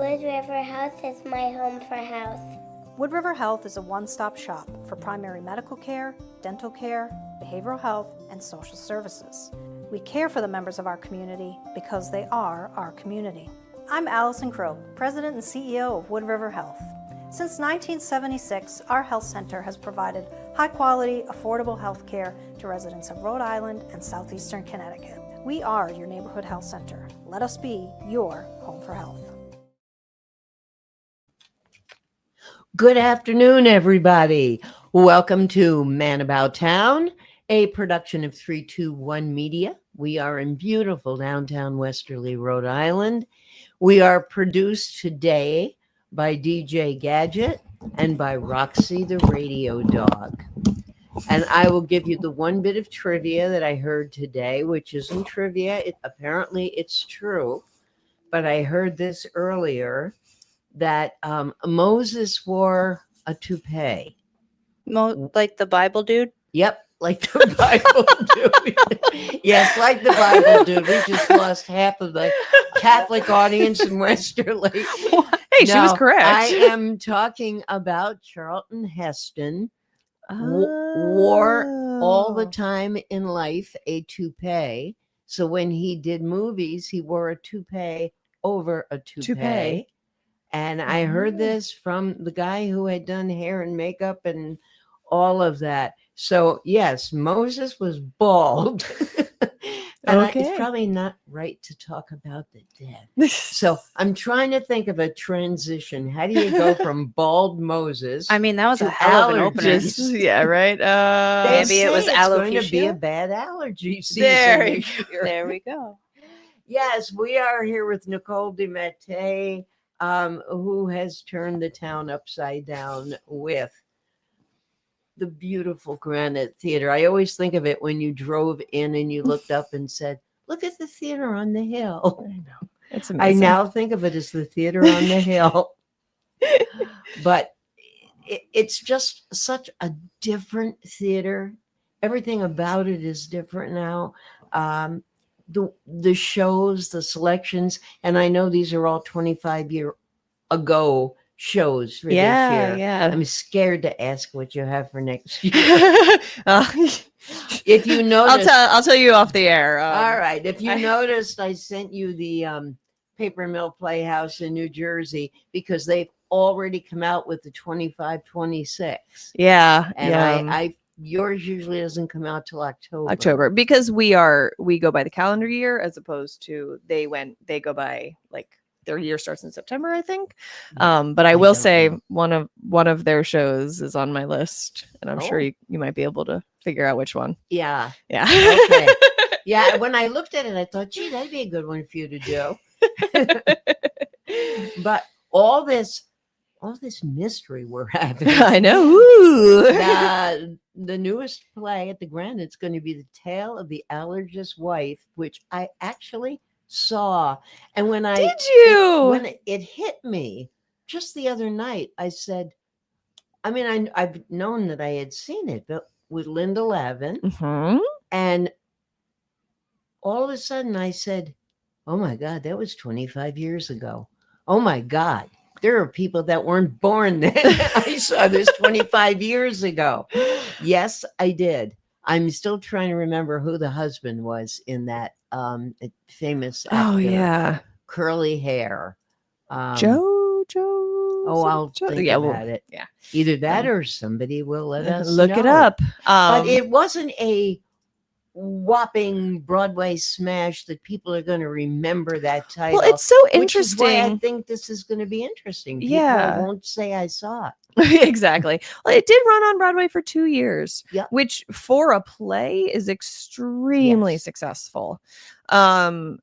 Wood River Health is my home for health. Wood River Health is a one-stop shop for primary medical care, dental care, behavioral health, and social services. We care for the members of our community because they are our community. I'm Allison Croak, President and CEO of Wood River Health. Since 1976, our health center has provided high-quality, affordable health care to residents of Rhode Island and southeastern Connecticut. We are your neighborhood health center. Let us be your home for health. Good afternoon, everybody. Welcome to Man About Town, a production of 321 Media. We are in beautiful downtown Westerly, Rhode Island. We are produced today by DJ Gadget and by Roxy the Radio Dog. And I will give you the one bit of trivia that I heard today, which isn't trivia. Apparently it's true, but I heard this earlier. That Moses wore a toupee. Like the Bible dude? Yep, like the Bible dude. Yes, like the Bible dude. We just lost half of the Catholic audience in Westerly. Hey, she was correct. I am talking about Charlton Heston. Wore all the time in life a toupee. So when he did movies, he wore a toupee over a toupee. And I heard this from the guy who had done hair and makeup and all of that. So, yes, Moses was bald. And it's probably not right to talk about the dead. So I'm trying to think of a transition. How do you go from bald Moses? I mean, that was a hell of an opener. Yeah, right. Maybe it was alopecia. It's going to be a bad allergy season. There we go. Yes, we are here with Nicole DiMattei. Who has turned the town upside down with the beautiful Granite Theater. I always think of it when you drove in and you looked up and said, look at the theater on the hill. I know. It's amazing. I now think of it as the theater on the hill. But it's just such a different theater. Everything about it is different now. The shows, the selections, and I know these are all 25-year ago shows for this year. Yeah. I'm scared to ask what you have for next year. If you notice, I'll tell you off the air. All right. If you noticed, I sent you the Paper Mill Playhouse in New Jersey because they've already come out with the 25-26. Yeah. And I yours usually doesn't come out till October because we go by the calendar year as opposed to they go by like their year starts in September, I think. But I will say one of their shows is on my list, and I'm sure you might be able to figure out which one. Yeah. Okay. Yeah. When I looked at it, I thought, gee, that'd be a good one for you to do. But all this mystery we're having. I know. Ooh. The newest play at the Granite is going to be The Tale of the Allergist Wife, which I actually saw. And when when it hit me just the other night, I said, I mean, I've known that I had seen it, but with Linda Lavin. Mm-hmm. And all of a sudden I said, oh my God, that was 25 years ago. Oh my God. There are people that weren't born then. I saw this 25 years ago. Yes, I did. I'm still trying to remember who the husband was in that famous actor. Oh, yeah. Curly hair. Joe. I'll think about it. Yeah. Either that or somebody will let us look know. it up. But it wasn't a whopping Broadway smash that people are going to remember that title. Well, it's so interesting. Which is why I think this is going to be interesting. People won't say I saw it. Exactly. Well, it did run on Broadway for 2 years, which for a play is extremely successful. But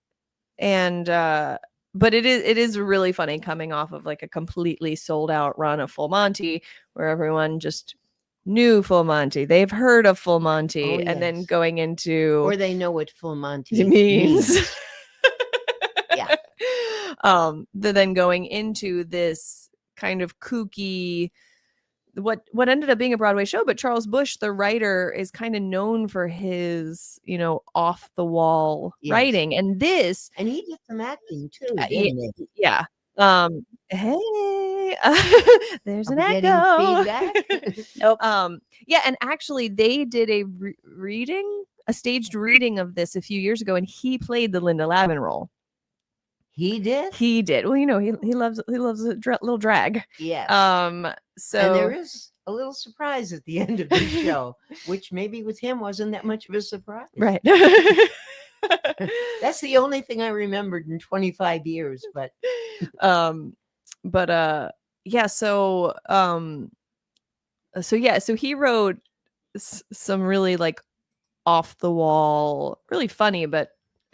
it is really funny coming off of like a completely sold out run of Full Monty where everyone just knew Full Monty. They've heard of Full Monty and then going into or they know what Full Monty means. Yeah. Then going into this kind of kooky what ended up being a Broadway show, but Charles Busch, the writer, is kind of known for his, off the wall writing. And he did some acting too, didn't he? Yeah. Hey, there's Are an we getting echo. feedback? Nope. Yeah, and actually, they did a a staged reading of this a few years ago, and he played the Linda Lavin role. He did? He did. Well, he loves a little drag. Yes. So And there is a little surprise at the end of the show, which maybe with him wasn't that much of a surprise. right. That's the only thing I remembered in 25 years, but Yeah, so he wrote some really like off the wall, really funny, but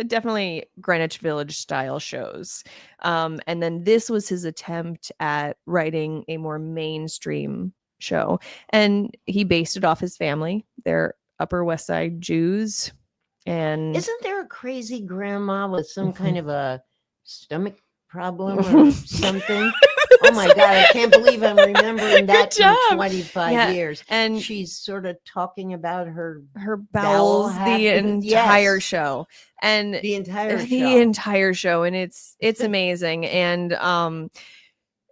definitely Greenwich Village style shows. And then this was his attempt at writing a more mainstream show, and he based it off his family. They're Upper West Side Jews. And isn't there a crazy grandma with some kind of a stomach problem or something? Oh my God, I can't believe I'm remembering that Good from job. 25 years. And She's sort of talking about her bowels the entire Yes. show. And the entire the show. entire show. And it's amazing. And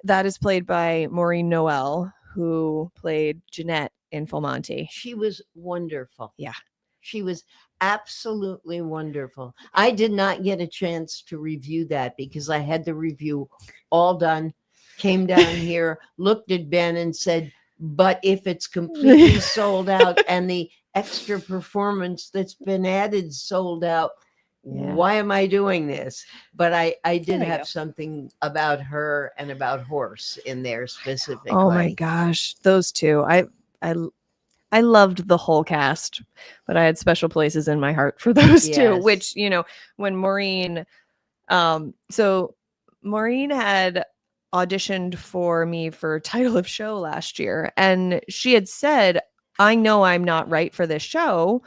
that is played by Maureen Noel, who played Jeanette in Full Monty. She was wonderful. Yeah. She was absolutely wonderful. I did not get a chance to review that because I had the review all done, came down here, looked at Ben and said, but if it's completely sold out and the extra performance that's been added sold out, why am I doing this? But I did have something about her and about Horse in there specifically. Oh my gosh, those two. I loved the whole cast, but I had special places in my heart for those two, Yes. which, when Maureen, so Maureen had auditioned for me for title of show last year, and she had said, I know I'm not right for this show,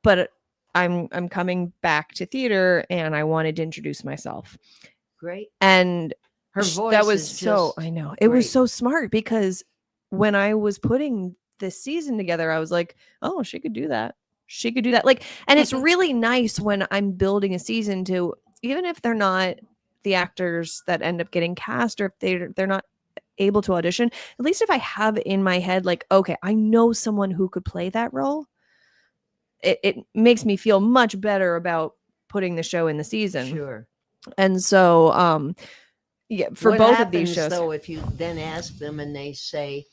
but I'm coming back to theater and I wanted to introduce myself. Great. And her voice that was is so, just I know it was great. so smart, because when I was putting this season together, I was like, oh, she could do that. She could do that. Like, and it's really nice when I'm building a season to, even if they're not the actors that end up getting cast, or if they're not able to audition, at least if I have in my head, like, okay, I know someone who could play that role, it makes me feel much better about putting the show in the season. Sure. And so, yeah, for what both happens, of these shows, though, if you then ask them and they say,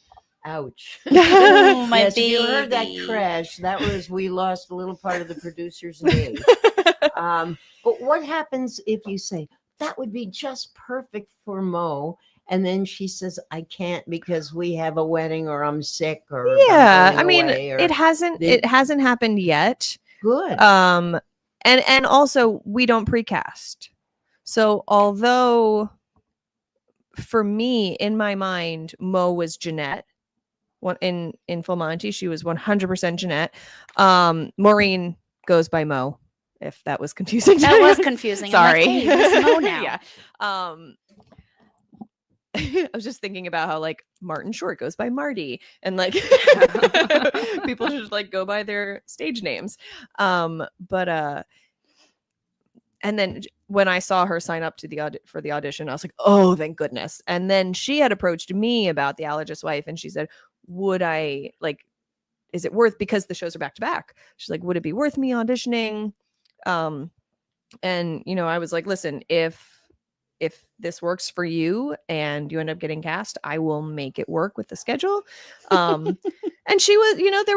ouch. Oh, my yes, if you heard that baby. crash, that was, we lost a little part of the producer's knee. But what happens if you say, that would be just perfect for Mo, and then she says, I can't because we have a wedding, or I'm sick, or yeah, I'm I mean, away, or it hasn't happened yet. good. And also we don't precast. So although for me, in my mind, Mo was Jeanette. In Full Monty, she was 100% Jeanette. Maureen goes by Mo, if that was confusing. That was confusing. Sorry. I'm like, hey, who's Mo now? Yeah. I was just thinking about how, like, Martin Short goes by Marty, and like people should like go by their stage names. But and then when I saw her sign up to for the audition, I was like, oh, thank goodness. And then she had approached me about The Allergist Wife, and she said, would I, like, is it worth, because the shows are back to back, she's like, would it be worth me auditioning? And I was like, listen, if this works for you and you end up getting cast, I will make it work with the schedule. And she was, there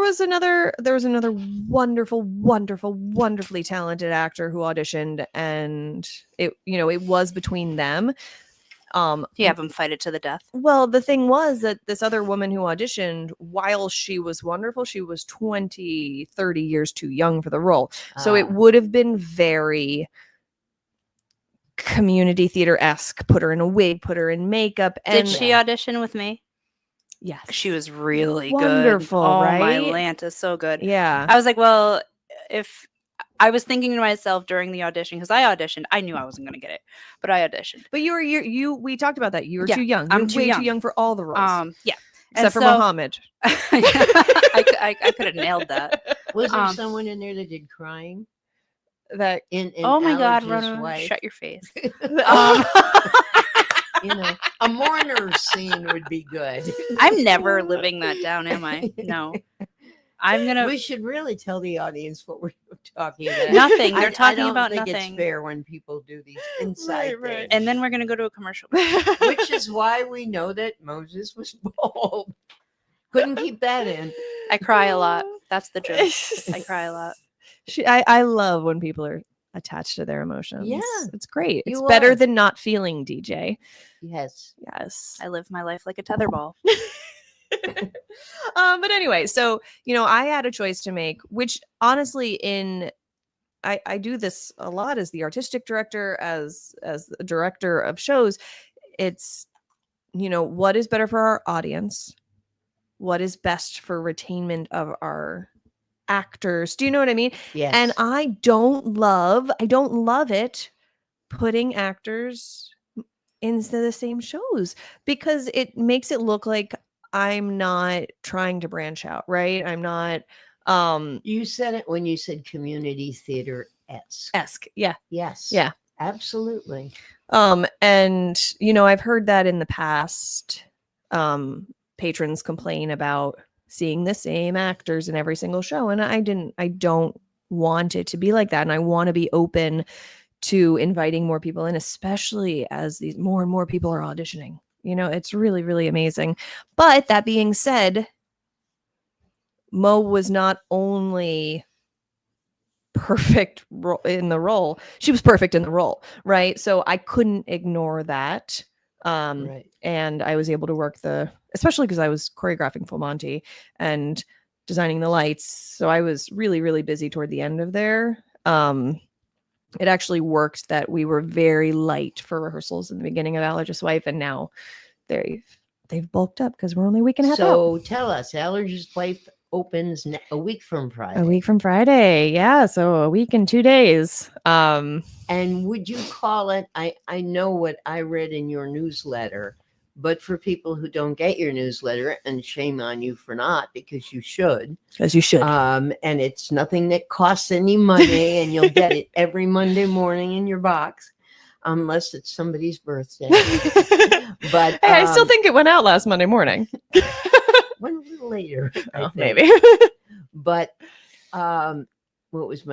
was another wonderful, wonderfully talented actor who auditioned, and it was between them. You have them fight it to the death. Well, the thing was that this other woman who auditioned, while she was wonderful, she was 20, 30 years too young for the role. So it would have been very community theater-esque. Put her in a wig, put her in makeup. And Did she audition with me? Yes. She was really Wonderful, good. Oh, my right? Lanta, so good. Yeah. I was like, well, if I was thinking to myself during the audition, because I auditioned, I knew I wasn't going to get it, but I auditioned. But we talked about that. You were Yeah, too young. I'm You're too way young. too young for all the roles. Yeah. Except for so- Muhammad. I could have nailed that. Was there um, someone in there that did crying? That In Oh my God, Allergist Rona, Wife? shut your face. You know, A mourner scene would be good. I'm never living that down, am I? No. I'm gonna We should really tell the audience what we're talking about. nothing. They're I talking don't about think nothing. it's fair when people do these inside Right. things. And then we're gonna go to a commercial. Which is why we know that Moses was bald. Couldn't keep that in. I cry a lot. That's the joke. I cry a lot. I love when people are attached to their emotions. Yeah, it's great. It's you better are. than not feeling, DJ. Yes. Yes. I live my life like a tetherball. But anyway, so I had a choice to make, which honestly, I do this a lot as the artistic director, as the director of shows. It's what is better for our audience, what is best for retainment of our actors. Do you know what I mean? Yes. And I don't love it putting actors into the same shows, because it makes it look like I'm not trying to branch out, right? I'm not You said it when you said community theater-esque. yeah. Yes. Yeah. Absolutely. And I've heard that in the past, patrons complain about seeing the same actors in every single show, and I don't want it to be like that, and I want to be open to inviting more people in, especially as these more and more people are auditioning. It's really, really amazing. But that being said, Mo was not only perfect in the role, she was perfect in the role, right? So I couldn't ignore that. Right. And I was able to work especially because I was choreographing Full Monty and designing the lights. So I was really, really busy toward the end of there. It actually worked that we were very light for rehearsals in the beginning of Allergist Wife, and now they've bulked up because we're only a week and a half out. So tell us, Allergist Wife opens a week from Friday. A week from Friday, yeah. So a week and 2 days. And would you call it? I know what I read in your newsletter, but for people who don't get your newsletter, and shame on you for not, because you should. As you should. And it's nothing that costs any money, and you'll get it every Monday morning in your box, unless it's somebody's birthday. But hey, I still think it went out last Monday morning. went a little later, I think. Maybe. But what was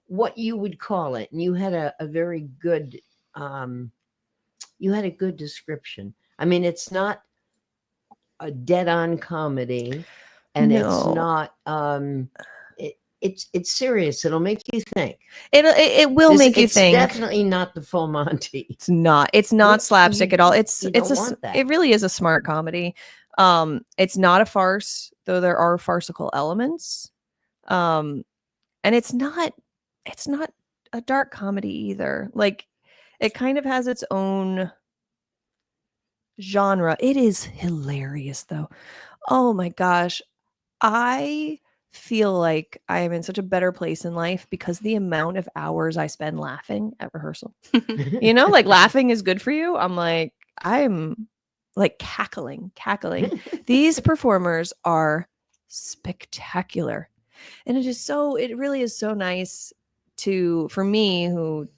what you would call it? And you had a very good description. I mean, it's not a dead-on comedy, and No. it's not it's serious. It'll make you think. It will make you think. It's definitely not the Full Monty. It's not Which slapstick at all. you don't want that. It really is a smart comedy. It's not a farce, though there are farcical elements. And it's not a dark comedy either. Like, it kind of has its own genre. It is hilarious though. Oh my gosh. I feel like I am in such a better place in life because the amount of hours I spend laughing at rehearsal. Like, laughing is good for you. I'm like cackling. These performers are spectacular. And it really is so nice for me, who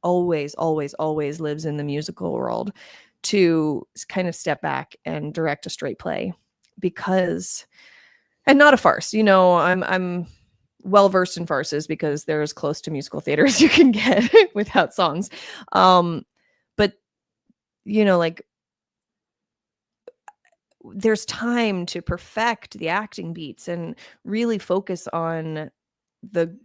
always lives in the musical world, to kind of step back and direct a straight play, and not a farce. I'm well versed in farces because they're as close to musical theater as you can get without songs. But like, there's time to perfect the acting beats and really focus on the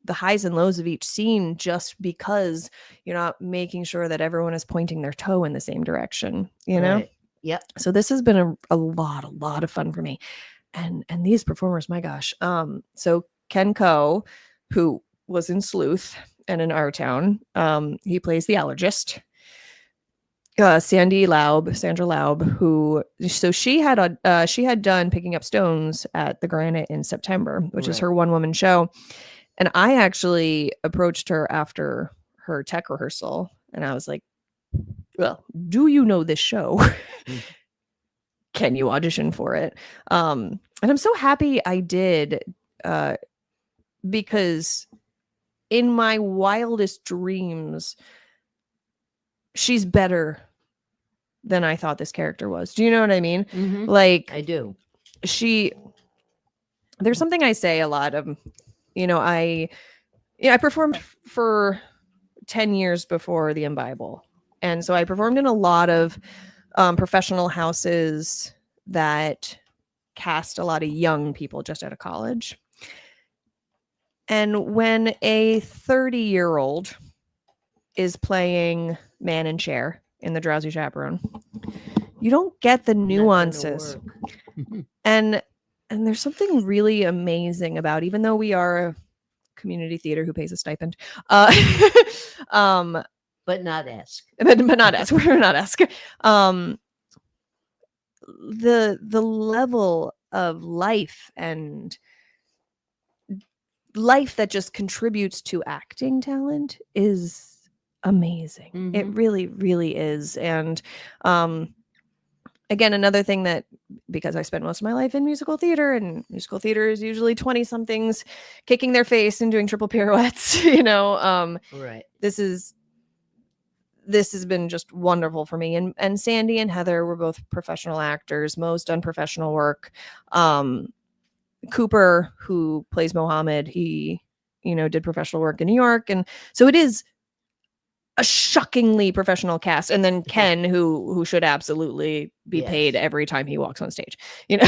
highs and lows of each scene, just because you're not making sure that everyone is pointing their toe in the same direction, Right. Yep. So this has been a lot of fun for me. And these performers, my gosh. So Ken Ko, who was in Sleuth and in Our Town, he plays the Allergist. Sandra Laub, she had done Picking Up Stones at the Granite in September, which is her one-woman show. And I actually approached her after her tech rehearsal, and I was like, well, do you know this show? Can you audition for it? And I'm so happy I did, because in my wildest dreams, she's better than I thought this character was. Do you know what I mean? Mhm. Like I do. there's something I say a lot of, I performed for 10 years before the Imbible. And so I performed in a lot of professional houses that cast a lot of young people just out of college. And when a 30-year-old is playing Man and Cher in The Drowsy Chaperone, you don't get the Not gonna nuances. work. And there's something really amazing about, even though we are a community theater who pays a stipend, But not ask. but not ask. We're not ask. The level of life and life that just contributes to acting talent is amazing. It Mhm. really, really is. And again, another thing that, because I spent most of my life in musical theater, and musical theater is usually 20 somethings kicking their face and doing triple pirouettes, Right. this has been just wonderful for me. And Sandy and Heather were both professional actors. Mo's done professional work. Cooper, who plays Mohammed, he, did professional work in New York. And so it is a shockingly professional cast. And then Ken, who should absolutely be paid Yes. every time he walks on stage, like,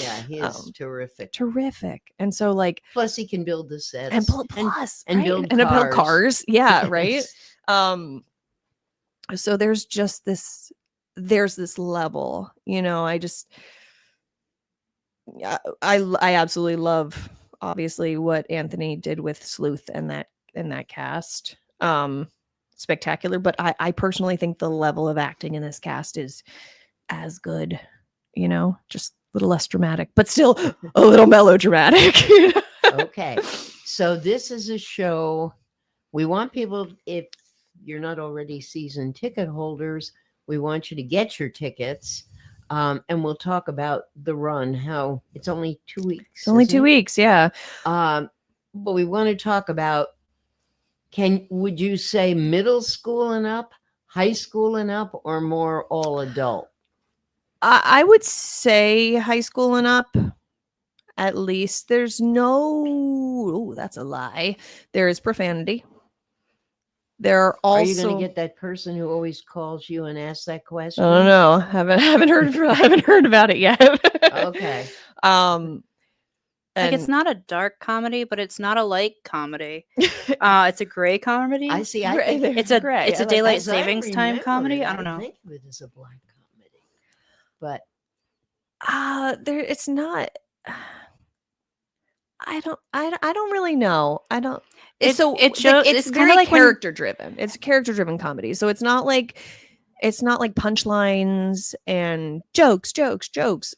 Yeah, he is terrific. terrific. And so like, Plus, he can build the sets and plus, and right? build and build cars. cars. Yeah. Yes. Right. So there's just this level, I absolutely love, obviously, what Anthony did with Sleuth and that cast. Spectacular. But I personally think the level of acting in this cast is as good, just a little less dramatic, but still a little melodramatic. Okay. So this is a show. We want people, if you're not already season ticket holders, we want you to get your tickets. And we'll talk about the run, how it's only 2 weeks. It's only isn't 2 it? weeks. Yeah. But we want to talk about, would you say middle school and up, high school and up, or more all adult? I would say high school and up. At least there's no, that's a lie. There is profanity. There are also. Are you going to get that person who always calls you and asks that question? I don't know. Haven't heard about it yet. Okay. Like, it's not a dark comedy, but it's not a light comedy. It's a gray comedy. I see. I think It's a gray. it's I a like daylight as I savings time remember comedy. it, I don't know. think of it as a black comedy, but it's not. I don't really know. I don't. It shows. It's It's kind very of like when character driven. It's a character driven comedy. So it's not like punchlines and jokes.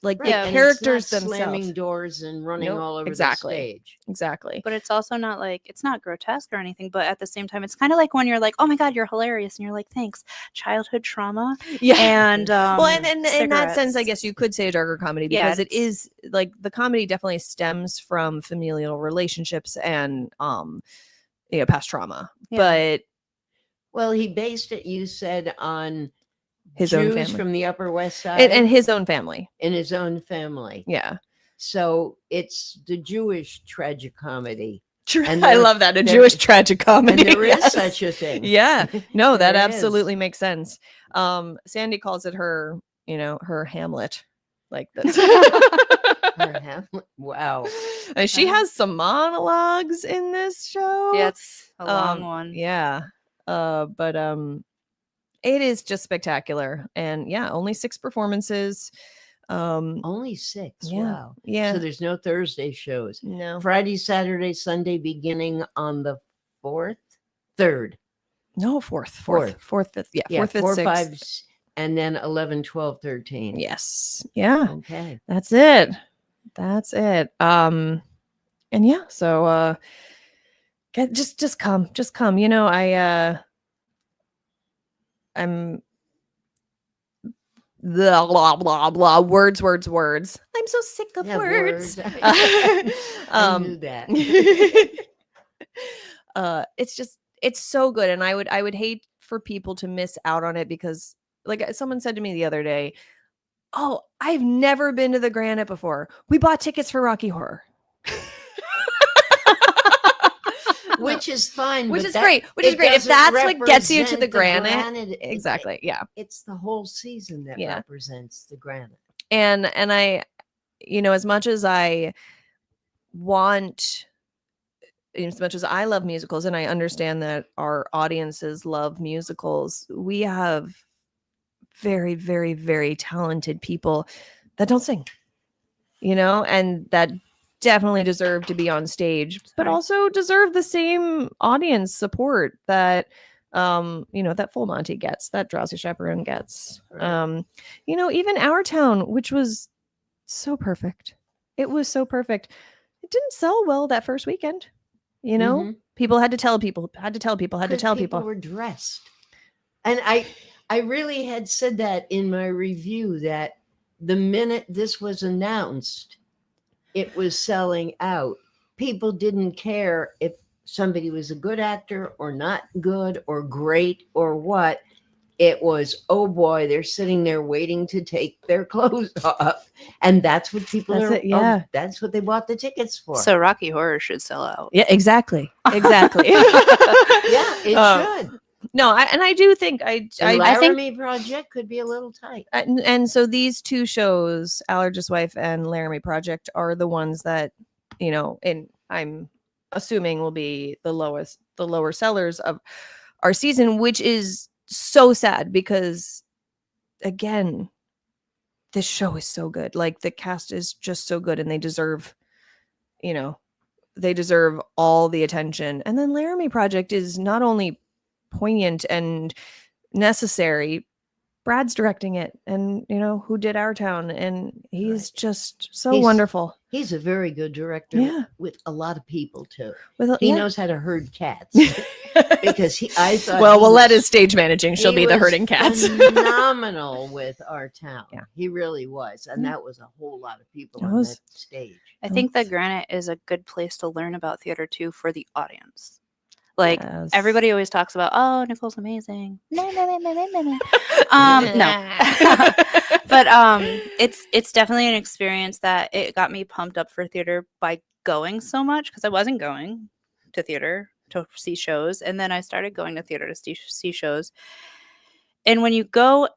Like right, the and it's characters not themselves. slamming doors and running Nope, all over exactly. the stage. Exactly. but it's also not like, it's not grotesque or anything, but at the same time it's kind of like when you're like, oh my god, you're hilarious, and you're like, thanks. Childhood trauma. Yeah. And well, and in that sense, I cigarettes. guess you could say a darker comedy, Yeah, because it is like the comedy definitely stems from familial relationships and past trauma. Yeah. But Well, he based it, you said, on his own Jews family from the Upper West Side and his own family. in his own family. Yeah. So it's the Jewish tragicomedy. And I there- love that. A there- Jewish tragic comedy. And there is Yes. such a thing. Yeah. No, that There is. absolutely makes sense. Sandy calls it her, her Hamlet. Like this. Her Hamlet. Wow. And she has some monologues in this show. Yeah, it's a long one. Yeah. But it is just spectacular. And yeah, only 6 performances. Only 6. Yeah. Wow. Yeah. So there's no Thursday shows. No. Friday, Saturday, Sunday, beginning on the 4th, 3rd. No, fourth, fifth. Yeah, Yeah, fourth, fifth, 4, sixth. 5, and then 11, 12, 13. Yes. Yeah. Okay. That's it. And yeah, so just come. I'm blah blah blah words. I'm so sick of Yeah, words. I knew that. It's so good, and I would hate for people to miss out on it, because like someone said to me the other day, oh, I've never been to the Granite before. We bought tickets for Rocky Horror. Which is fine. Which but is great. Which is it great. If doesn't that's what gets you to represent the Granite. It- Exactly. Yeah. It's the whole season that Yeah. represents the Granite. And I, as much as I want, as much as I love musicals and I understand that our audiences love musicals, we have very, very, very talented people that don't sing, and that definitely deserve to be on stage, but also deserve the same audience support that that Full Monty gets, that Drowsy Chaperone gets. Right. Even Our Town, which was so perfect. It was so perfect. It didn't sell well that first weekend. Mhm. People had to tell people, had to tell people. 'Cause people were dressed. And I really had said that in my review, that the minute this was announced, it was selling out. People didn't care if somebody was a good actor or not good or great or what. It was, oh boy, they're sitting there waiting to take their clothes off. And that's what people That's are. it, yeah. That's what they bought the tickets for. So Rocky Horror should sell out. Yeah, exactly. Exactly. yeah, it should. No, I do think I think Laramie Project could be a little tight. and so these two shows, Allergist Wife and Laramie Project, are the ones that, and I'm assuming will be the lower sellers of our season, which is so sad because, again, this show is so good. Like, the cast is just so good, and they deserve all the attention. And then Laramie Project is not only poignant and necessary. Brad's directing it, and who did Our Town, and he's just so wonderful. He's a very good director. Yeah. With a lot of people too. He He knows how to herd cats. Because I thought we'll let his stage managing. She'll be the herding cats. Phenomenal with Our Town. Yeah. He really was, and that was a whole lot of people on was- that stage. I think that Granite is a good place to learn about theater too for the audience. Like, Yes. everybody always talks about, oh, Nicole's amazing. No. No. But it's definitely an experience that it got me pumped up for theater by going so much, because I wasn't going to theater to see shows, and then I started going to theater to see shows. And when you go,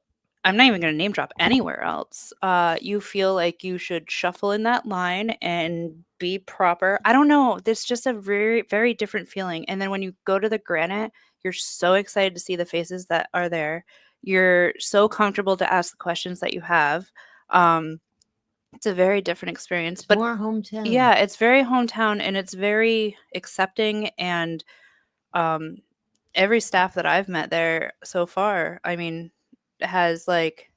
I'm not even going to name drop anywhere else. You feel like you should shuffle in that line and be proper. I don't know. There's just a very, very different feeling. And then when you go to the Granite, you're so excited to see the faces that are there. You're so comfortable to ask the questions that you have. It's a very different experience. But More hometown. yeah, it's very hometown, and it's very accepting. And every staff that I've met there so far, I mean, has, like,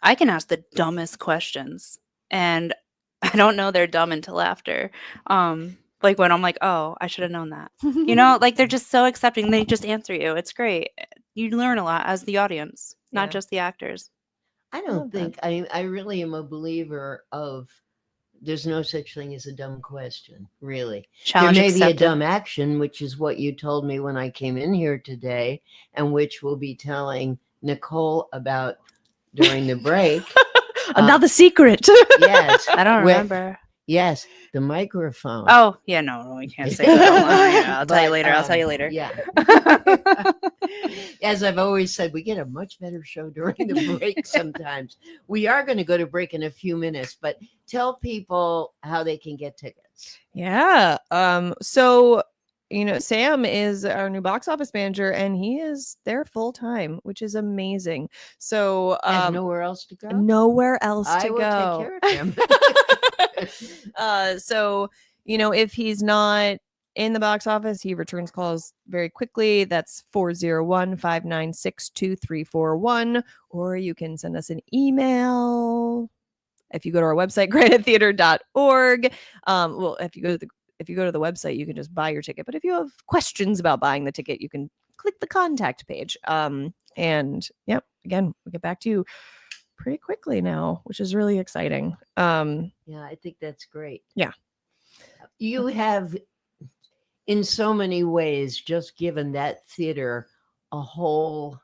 I can ask the dumbest questions, and I don't know they're dumb until after. Like, when I'm like, oh, I should have known that. Like, they're just so accepting. They just answer you. It's great. You learn a lot as the audience, not Yeah. just the actors. I don't think I really am a believer of there's no such thing as a dumb question, really. Challenge there may accepted. be a dumb action, which is what you told me when I came in here today, and which we'll be telling Nicole about during the break. Another secret. Yes. I don't Where- remember. Yes, the microphone. Oh, yeah, no, we can't say that. Yeah, I'll tell you But, later. I'll tell you later. Yeah. As I've always said, we get a much better show during the break sometimes. We are going to go to break in a few minutes, but tell people how they can get tickets. Yeah. So, Sam is our new box office manager, and he is there full time, which is amazing. So, Has nowhere else to go? nowhere else I to will go. take care of him. So, if he's not in the box office, he returns calls very quickly. That's 401-596-2341, or you can send us an email. If you go to our website, granitetheater.org. Well, if you go to the website, you can just buy your ticket. But if you have questions about buying the ticket, you can click the contact page. And yep, again, we'll get back to you pretty quickly now, which is really exciting. Yeah, I think that's great. Yeah. You have, in so many ways, just given that theater a whole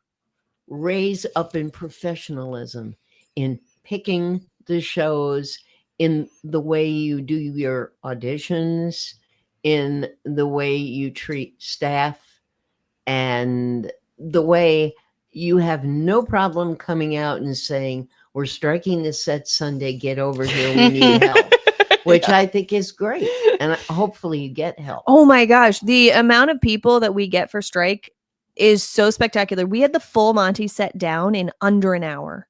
raise up in professionalism, in picking the shows, in the way you do your auditions, in the way you treat staff, and the way you have no problem coming out and saying, we're striking the set Sunday, get over here, we need help, which I think is great. And hopefully you get help. Oh my gosh. The amount of people that we get for strike is so spectacular. We had the full Monty set down in under an hour.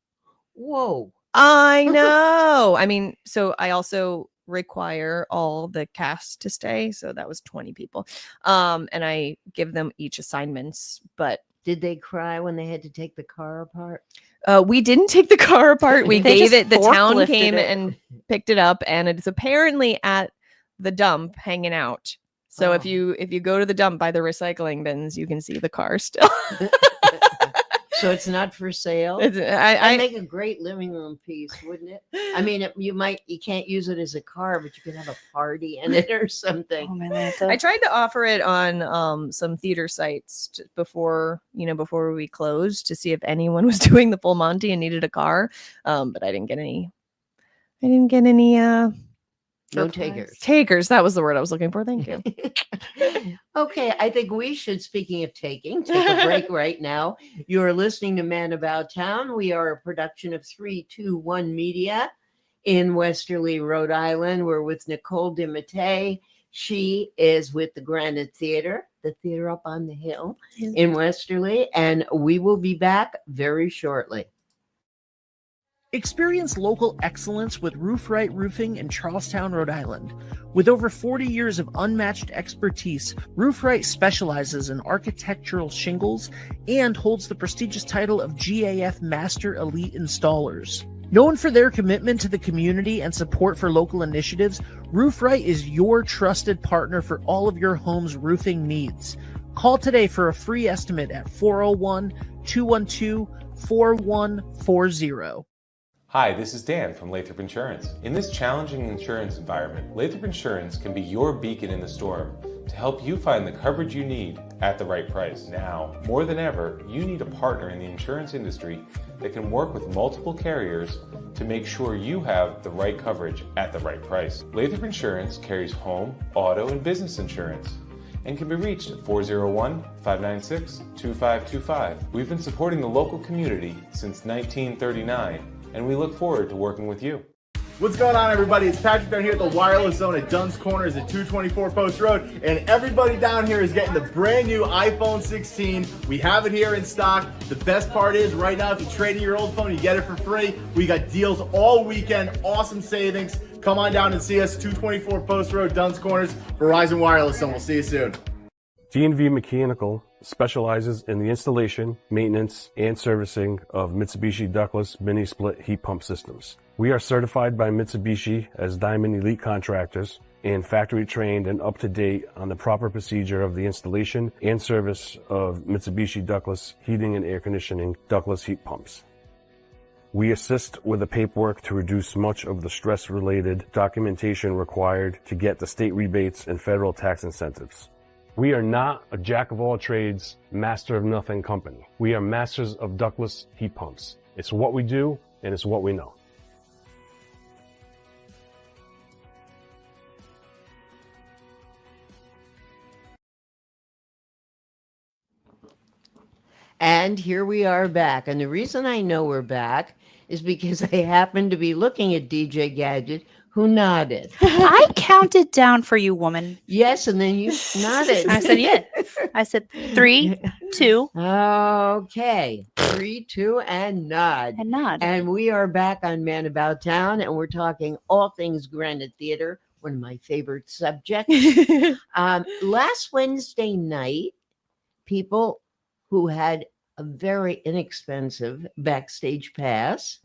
Whoa. I know. I mean, so I also require all the cast to stay. So that was 20 people. And I give them each assignments, but Did they cry when they had to take the car apart? we didn't take the car apart. We They gave just it, the town forklifted came it. and picked it up, and it's apparently at the dump hanging out. So if Oh. you go to the dump by the recycling bins, you can see the car still. So it's not for sale? It's, That'd I make a great living room piece, wouldn't it? I mean, you can't use it as a car, but you could have a party in it or something. Oh man, I tried to offer it on some theater sites before we closed to see if anyone was doing the full Monty and needed a car. But I didn't get any. No replies. takers. Takers. That was the word I was looking for. Thank you. Okay, I think we should, speaking of taking, take a break right now. You are listening to Man About Town. We are a production of 321 Media in Westerly, Rhode Island. We're with Nicole DiMattei. She is with the Granite Theater, the theater up on the hill in Westerly, and we will be back very shortly. Experience local excellence with Roof Right Roofing in Charlestown, Rhode Island. With over 40 years of unmatched expertise, Roof Right specializes in architectural shingles and holds the prestigious title of GAF Master Elite Installers. Known for their commitment to the community and support for local initiatives, Roof Right is your trusted partner for all of your home's roofing needs. Call today for a free estimate at 401-212-4140. Hi, this is Dan from Lathrop Insurance. In this challenging insurance environment, Lathrop Insurance can be your beacon in the storm to help you find the coverage you need at the right price. Now, more than ever, you need a partner in the insurance industry that can work with multiple carriers to make sure you have the right coverage at the right price. Lathrop Insurance carries home, auto, and business insurance and can be reached at 401-596-2525. We've been supporting the local community since 1939, and we look forward to working with you. What's going on, everybody? It's Patrick down here at the Wireless Zone at Dunn's Corners at 224 Post Road, and everybody down here is getting the brand new iPhone 16. We have it here in stock. The best part is right now, if you trade in your old phone, you get it for free. We got deals all weekend, awesome savings. Come on down and see us, 224 Post Road, Dunn's Corners, Verizon Wireless Zone. We'll see you soon. D&V Mechanical specializes in the installation, maintenance, and servicing of Mitsubishi ductless mini-split heat pump systems. We are certified by Mitsubishi as Diamond Elite Contractors and factory trained and up to date on the proper procedure of the installation and service of Mitsubishi ductless heating and air conditioning ductless heat pumps. We assist with the paperwork to reduce much of the stress-related documentation required to get the state rebates and federal tax incentives. We are not a jack-of-all-trades, master-of-nothing company. We are masters of ductless heat pumps. It's what we do, and it's what we know. And here we are back. And the reason I know we're back is because I happened to be looking at DJ Gadget, who nodded. I counted down for you, woman. Yes, and then you nodded. I said, yeah. I said 3, 2, Okay. 3, 2, and nod. and nod. And we are back on Man About Town, and we're talking all things Granite Theater, one of my favorite subjects. Last Wednesday night, people who had a very inexpensive backstage pass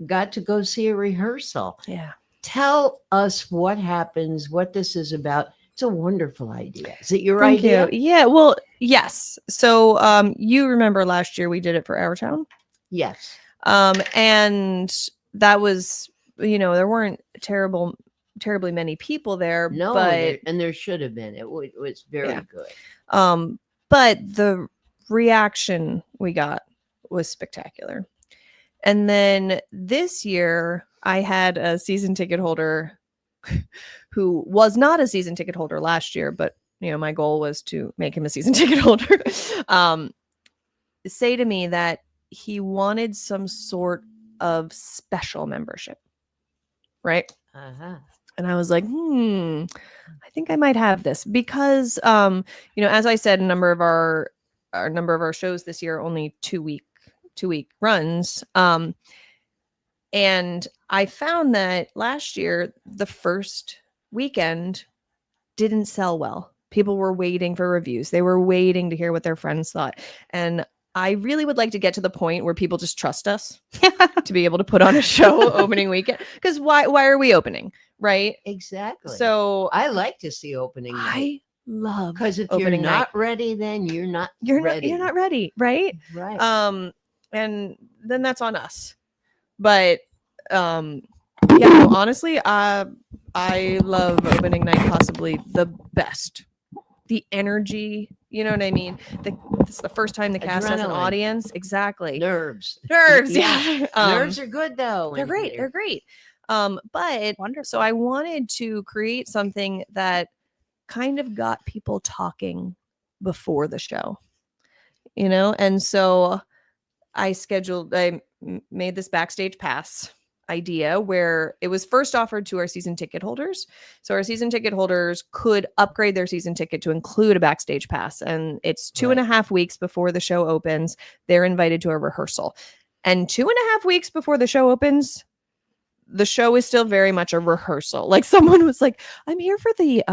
got to go see a rehearsal. Yeah. Tell us what happens, what this is about. It's a wonderful idea. Is it your Thank idea? you. Yeah. Well, yes. So you remember last year we did it for Our Town. Yes. And that was, there weren't terribly many people there. No, but there should have been. It was very Yeah. good. but the reaction we got was spectacular. And then this year I had a season ticket holder who was not a season ticket holder last year, but my goal was to make him a season ticket holder, say to me that he wanted some sort of special membership. Right. Uh-huh. And I was like, I think I might have this because, as I said, a number of our shows this year, only 2 week runs. And I found that last year, the first weekend didn't sell well. People were waiting for reviews. They were waiting to hear what their friends thought. And I really would like to get to the point where people just trust us to be able to put on a show opening weekend. Because why are we opening? Right? Exactly. So I like to see opening night. I love because if you're not ready, then you're not ready. You're not ready, right? Right. And then that's on us. But honestly, I love opening night possibly the best. The energy, you know what I mean? It's the first time the cast has an audience. Exactly. Nerves. Yeah. Nerves are good though. They're great. They're great. But wonderful. So I wanted to create something that kind of got people talking before the show, and so I made this backstage pass idea where it was first offered to our season ticket holders. So our season ticket holders could upgrade their season ticket to include a backstage pass. And it's 2.5 weeks before the show opens. They're invited to a rehearsal. And 2.5 weeks before the show opens, the show is still very much a rehearsal. Like someone was like, I'm here for the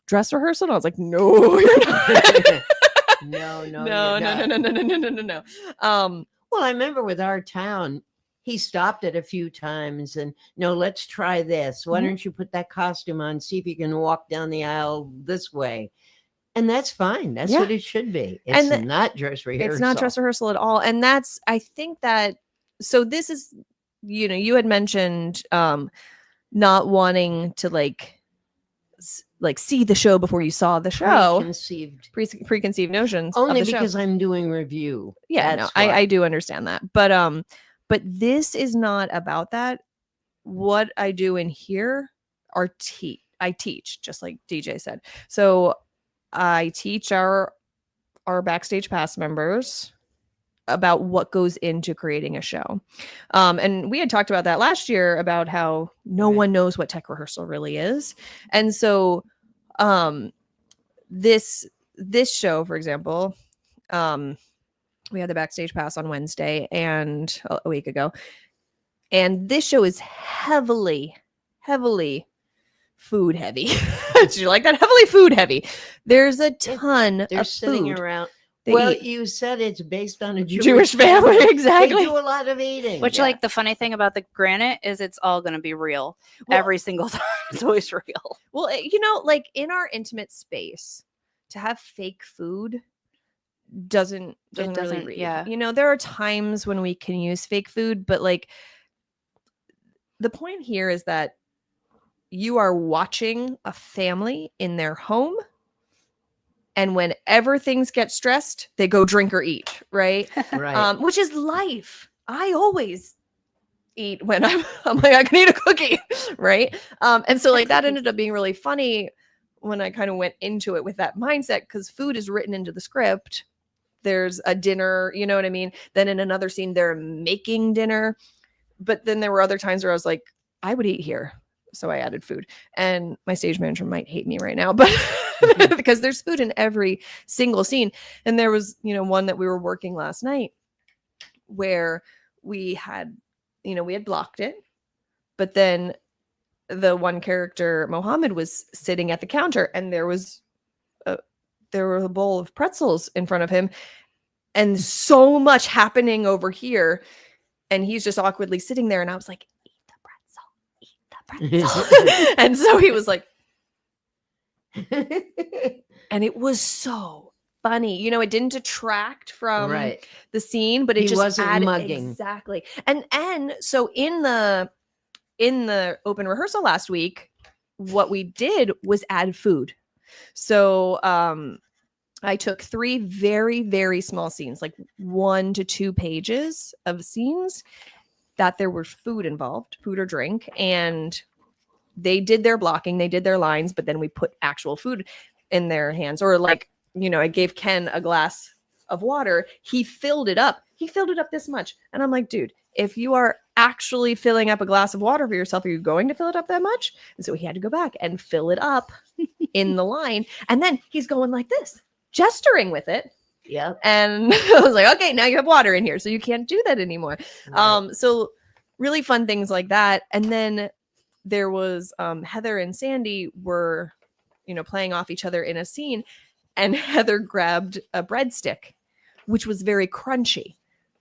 dress rehearsal. And I was like, no, you're not. No. Well, I remember with our town, he stopped it a few times and let's try this. Why don't you put that costume on? See if you can walk down the aisle this way. And that's fine. That's what it should be. It's not dress rehearsal. It's not dress rehearsal at all. And I think that, so this is, you had mentioned not wanting to like see the show before you saw the show. Preconceived notions. Only because I'm doing review. Yeah, I do understand that. But this is not about that. What I do in here I teach, just like DJ said. So I teach our backstage pass members about what goes into creating a show. And we had talked about that last year about how no one knows what tech rehearsal really is. And so this show, for example, we had the backstage pass on Wednesday and a week ago. And this show is heavily food heavy. Did you like that? Heavily food heavy. There's a ton They're of sitting food. around. They You said it's based on a Jewish family. Exactly. They do a lot of eating. Which, the funny thing about the Granite is it's all going to be real every single time. It's always real. Well, in our intimate space, to have fake food doesn't really read. Yeah. There are times when we can use fake food, but the point here is that you are watching a family in their home, and whenever things get stressed, they go drink or eat, right? Right. Which is life. I always eat when I'm like, I can eat a cookie, right? And so that ended up being really funny when I kind of went into it with that mindset, because food is written into the script. There's a dinner, you know what I mean? Then in another scene, they're making dinner. But then there were other times where I was like, I would eat here. So I added food. And my stage manager might hate me right now, but because there's food in every single scene. And there was, one that we were working last night where we had blocked it. But then the one character, Mohammed, was sitting at the counter and there was a bowl of pretzels in front of him and so much happening over here. And he's just awkwardly sitting there. And I was like, eat the pretzel. And so he was like, and it was so funny. It didn't detract from the scene, but it just wasn't added mugging. Exactly. And so in the open rehearsal last week, what we did was add food. So I took 3 very, very small scenes, like 1 to 2 pages of scenes that there was food involved, food or drink, and they did their blocking, they did their lines, but then we put actual food in their hands. Or like, I gave Ken a glass of water. He filled it up. He filled it up this much. And I'm like, dude, if you are actually filling up a glass of water for yourself, are you going to fill it up that much? And so he had to go back and fill it up in the line. And then he's going like this, gesturing with it. Yeah. And I was like, okay, now you have water in here, so you can't do that anymore. Right. So really fun things like that. And then there was Heather and Sandy were, playing off each other in a scene, and Heather grabbed a breadstick, which was very crunchy,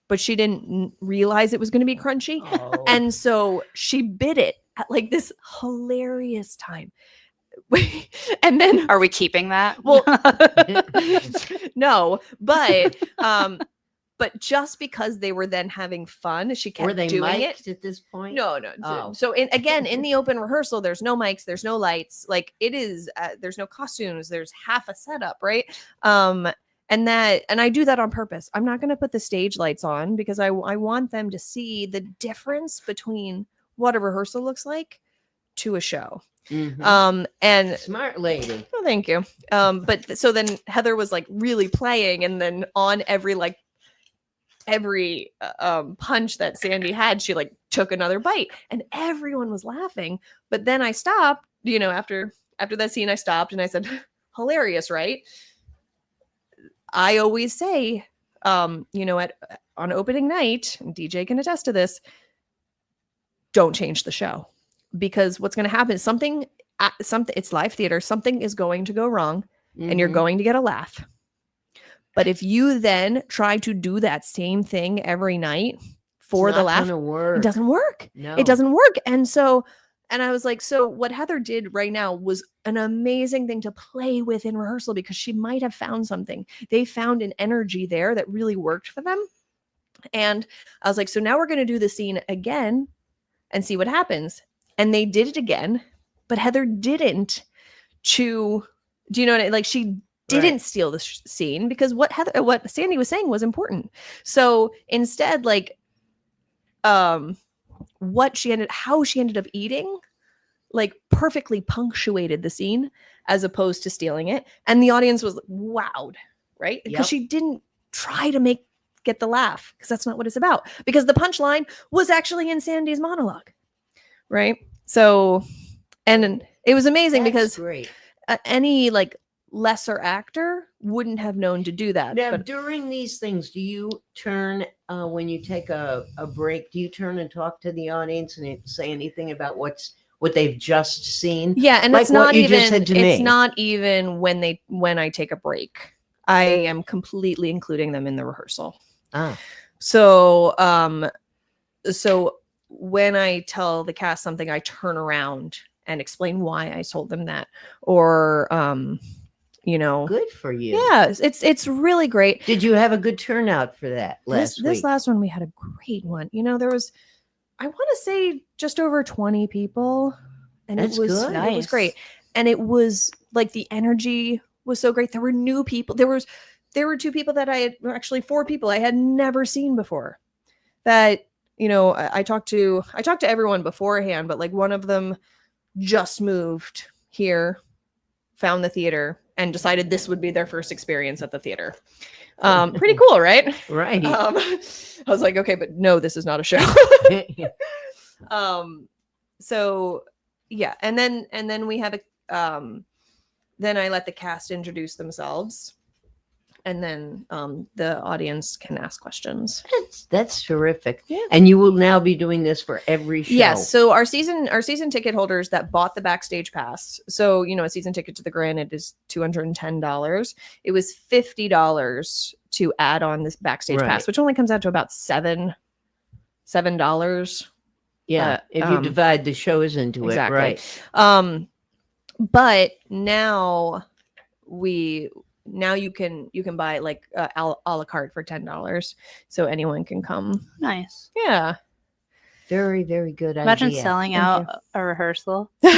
but she didn't realize it was going to be crunchy. Oh. And so she bit it at like this hilarious time. And then Are we keeping that? well, no, but just because they were then having fun, she kept Were they doing mic'd it. at this point? No. Oh. So again, in the open rehearsal, there's no mics, there's no lights. Like it is, there's no costumes. There's half a setup, right? And I do that on purpose. I'm not going to put the stage lights on because I want them to see the difference between what a rehearsal looks like to a show. Mhm. And Smart lady. oh, thank you. But so then Heather was like really playing, and then on every punch that Sandy had, she like took another bite, and everyone was laughing. But then I stopped, after that scene, I stopped and I said, hilarious, right? I always say, on opening night, and DJ can attest to this, don't change the show, because what's going to happen is something, it's live theater. Something is going to go wrong, and you're Mhm. going to get a laugh. But if you then try to do that same thing every night for It's the not laugh, gonna work. it doesn't work. No. It doesn't work. And I was like, so what Heather did right now was an amazing thing to play with in rehearsal, because she might have found something. They found an energy there that really worked for them. And I was like, so now we're going to do the scene again and see what happens. And they did it again, but Heather didn't do you know what like she didn't Right. steal the scene, because what Sandy was saying was important. So instead, how she ended up eating, like perfectly punctuated the scene as opposed to stealing it. And the audience was wowed, right? Because Yep. she didn't try to get the laugh, because that's not what it's about. Because the punchline was actually in Sandy's monologue, right? So, and it was amazing That's because great. any lesser actor wouldn't have known to do that. Now, But during these things, do you turn, when you take a break, do you turn and talk to the audience and say anything about what they've just seen? yeah, and Like it's what not you even just said to it's me. not even when I take a break. I am completely including them in the rehearsal. Ah, So so when I tell the cast something, I turn around and explain why I told them that. Or good for you. yeah, it's really great. Did you have a good turnout for that last This week? last one, we had a great one. There was, I want to say, just over 20 people, and That's it was good. it was Nice. great. And it was like the energy was so great. There were new people. There were 2 people that actually 4 people I had never seen before. That I talked to everyone beforehand, but like one of them just moved here, found the theater, and decided this would be their first experience at the theater. Pretty cool, right? Right. I was like, okay, but no, this is not a show. So yeah, and then we have then I let the cast introduce themselves, and then the audience can ask questions. That's terrific. Yeah. And you will now be doing this for every show. Yes. So our season ticket holders that bought the backstage pass. So, a season ticket to the Granite is $210. It was $50 to add on this backstage Right. pass, which only comes out to about $7. Yeah. If you divide the shows into exactly. it, right. But now you can buy like a la carte for $10, so anyone can come. Nice. Yeah. Very, very good Imagine idea. selling out a rehearsal. Well,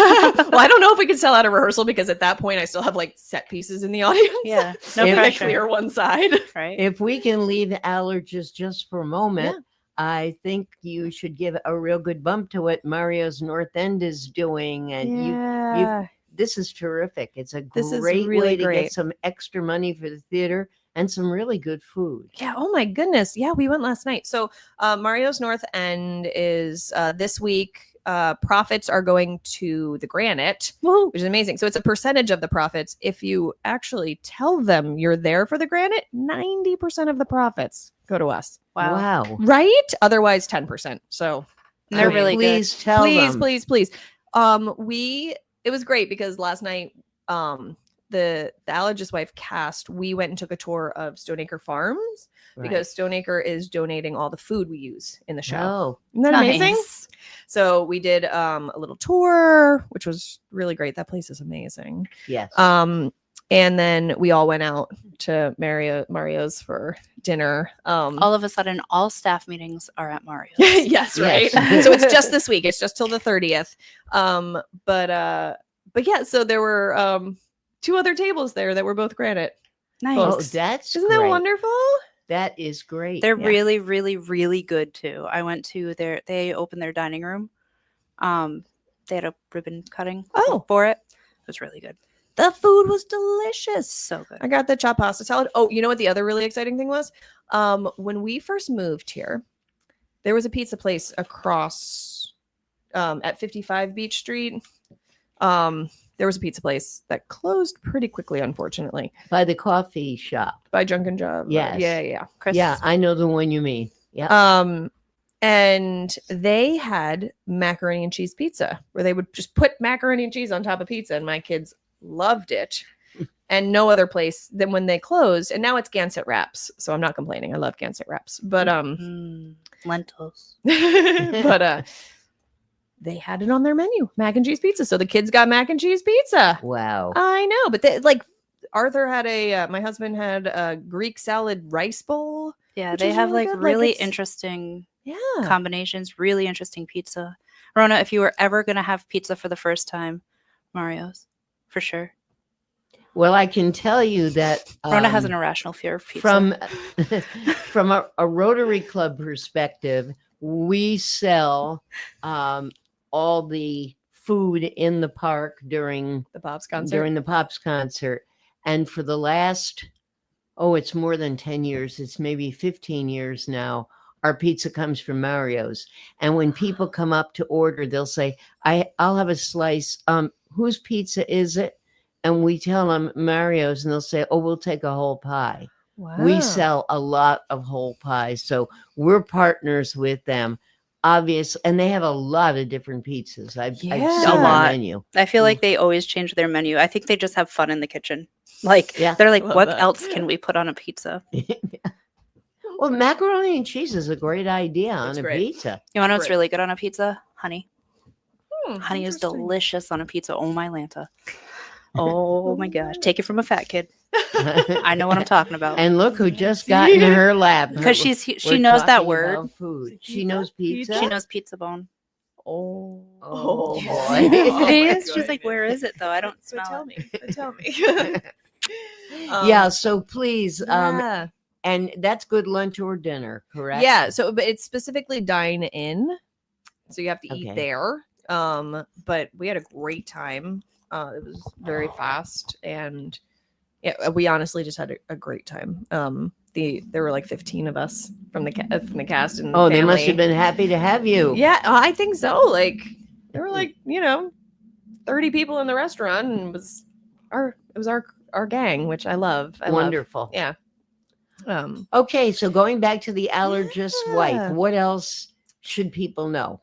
I don't know if we could sell out a rehearsal because at that point I still have like set pieces in the audience. Yeah, no If- I pressure. clear one side. Right? If we can leave Allergist just for a moment, Yeah. I think you should give a real good bump to what Mario's North End is doing. And this is terrific. It's a This is great really way to great. get some extra money for the theater and some really good food. Yeah. Oh my goodness. Yeah, we went last night. So Mario's North End is this week. Profits are going to the Granite, which is amazing. So it's a percentage of the profits. If you actually tell them you're there for the Granite, 90% of the profits go to us. Wow. Right? Otherwise, 10%. So And they're really good. Please tell them. please. It was great because last night, the Allergist Wife cast, we went and took a tour of Stoneacre Farms because Stoneacre is donating all the food we use in the show. Oh, Isn't that amazing? Nice. So we did a little tour, which was really great. That place is amazing. yes. And then we all went out to Mario's for dinner. All of a sudden, all staff meetings are at Mario's. Yes, right. Yes. So it's just this week. It's just till the 30th. But yeah, so there were 2 other tables there that were both Granite. Nice. Oh, that's Isn't that great. wonderful? That is great. They're really, really, really good too. I went to they opened their dining room. They had a ribbon cutting for it. It was really good. The food was delicious. So good. I got the chopped pasta salad. Oh, you know what the other really exciting thing was? When we first moved here, there was a pizza place across at 55 Beach Street. There was a pizza place that closed pretty quickly, unfortunately. By the coffee shop. By Junkin' Job. Yes. Yeah. Chris. Yeah, I know the one you mean. Yeah. And they had macaroni and cheese pizza where they would just put macaroni and cheese on top of pizza, and my kids loved it. And no other place than when they closed. And now it's Gansett wraps, so I'm not complaining. I love Gansett wraps, but lentils. but they had it on their menu, mac and cheese pizza. So the kids got mac and cheese pizza. Wow. I know, but they, like Arthur had my husband had a Greek salad rice bowl. Yeah, which they was have really like good. Like, really it's- interesting Yeah. combinations, really interesting pizza. Rona, if you were ever going to have pizza for the first time, Mario's, for sure. Well, I can tell you that Rona has an irrational fear of pizza. From a Rotary Club perspective, we sell all the food in the park during The Bob's concert. during the Pops concert, and for the last it's more than 10 years. It's maybe 15 years now. Our pizza comes from Mario's, and when people come up to order, they'll say, "I'll have a slice. Whose pizza is it?" And we tell them Mario's, and they'll say, "Oh, we'll take a whole pie." Wow. We sell a lot of whole pies, so we're partners with them, obviously, and they have a lot of different pizzas. I've seen Yeah. A their lot. menu. I feel like they always change their menu. I think they just have fun in the kitchen. Like, Yeah. they're like, Love what that. else can we put on a pizza? Well, macaroni and cheese is a great idea on It's a great. pizza. You want to know what's Great. really good on a pizza? Honey. Honey is Interesting. delicious on a pizza. Oh, my Lanta. Oh, my gosh. Take it from a fat kid. I know what I'm talking about. And look who just got in her lap. Because she We're knows that talking word. about food. She knows pizza. She knows pizza bone. Oh, Oh, She boy. is. She's like, where is it though? I don't So smell tell it. me. Tell me. Yeah, so please, Yeah. and that's good lunch or dinner, correct? Yeah. So, but it's specifically dine in, so you have to eat Okay. there. But we had a great time. It was very fast, and yeah, we honestly just had a great time. There were like 15 of us from the cast and Oh, they must family. have been happy to have you. Yeah, I think so. Like there were like 30 people in the restaurant, and it was our gang, which I love. I love. Wonderful. Yeah. Okay, so going back to the allergist Yeah. wife, what else should people know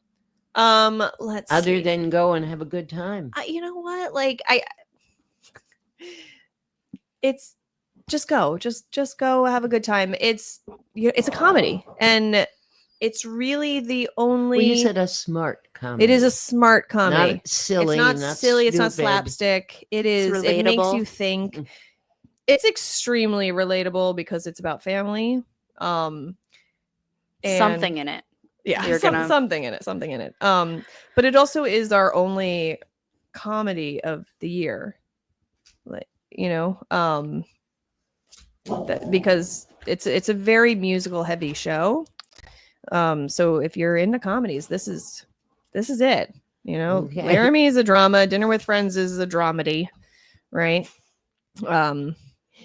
Let's other see. than go and have a good time? You know what? Like it's just go, just go have a good time. It's a comedy, and it's really the only. Well, you said a smart comedy. it is a smart comedy. Not silly. It's not silly. It's not stupid. slapstick. It is. It makes relatable. you think. It's extremely relatable because it's about family. And Something in it. Yeah, You're gonna something in it. But it also is our only comedy of the year, like, because it's a very musical heavy show. So if you're into comedies, this is it. Okay. Laramie is a drama. Dinner with Friends is a dramedy, right?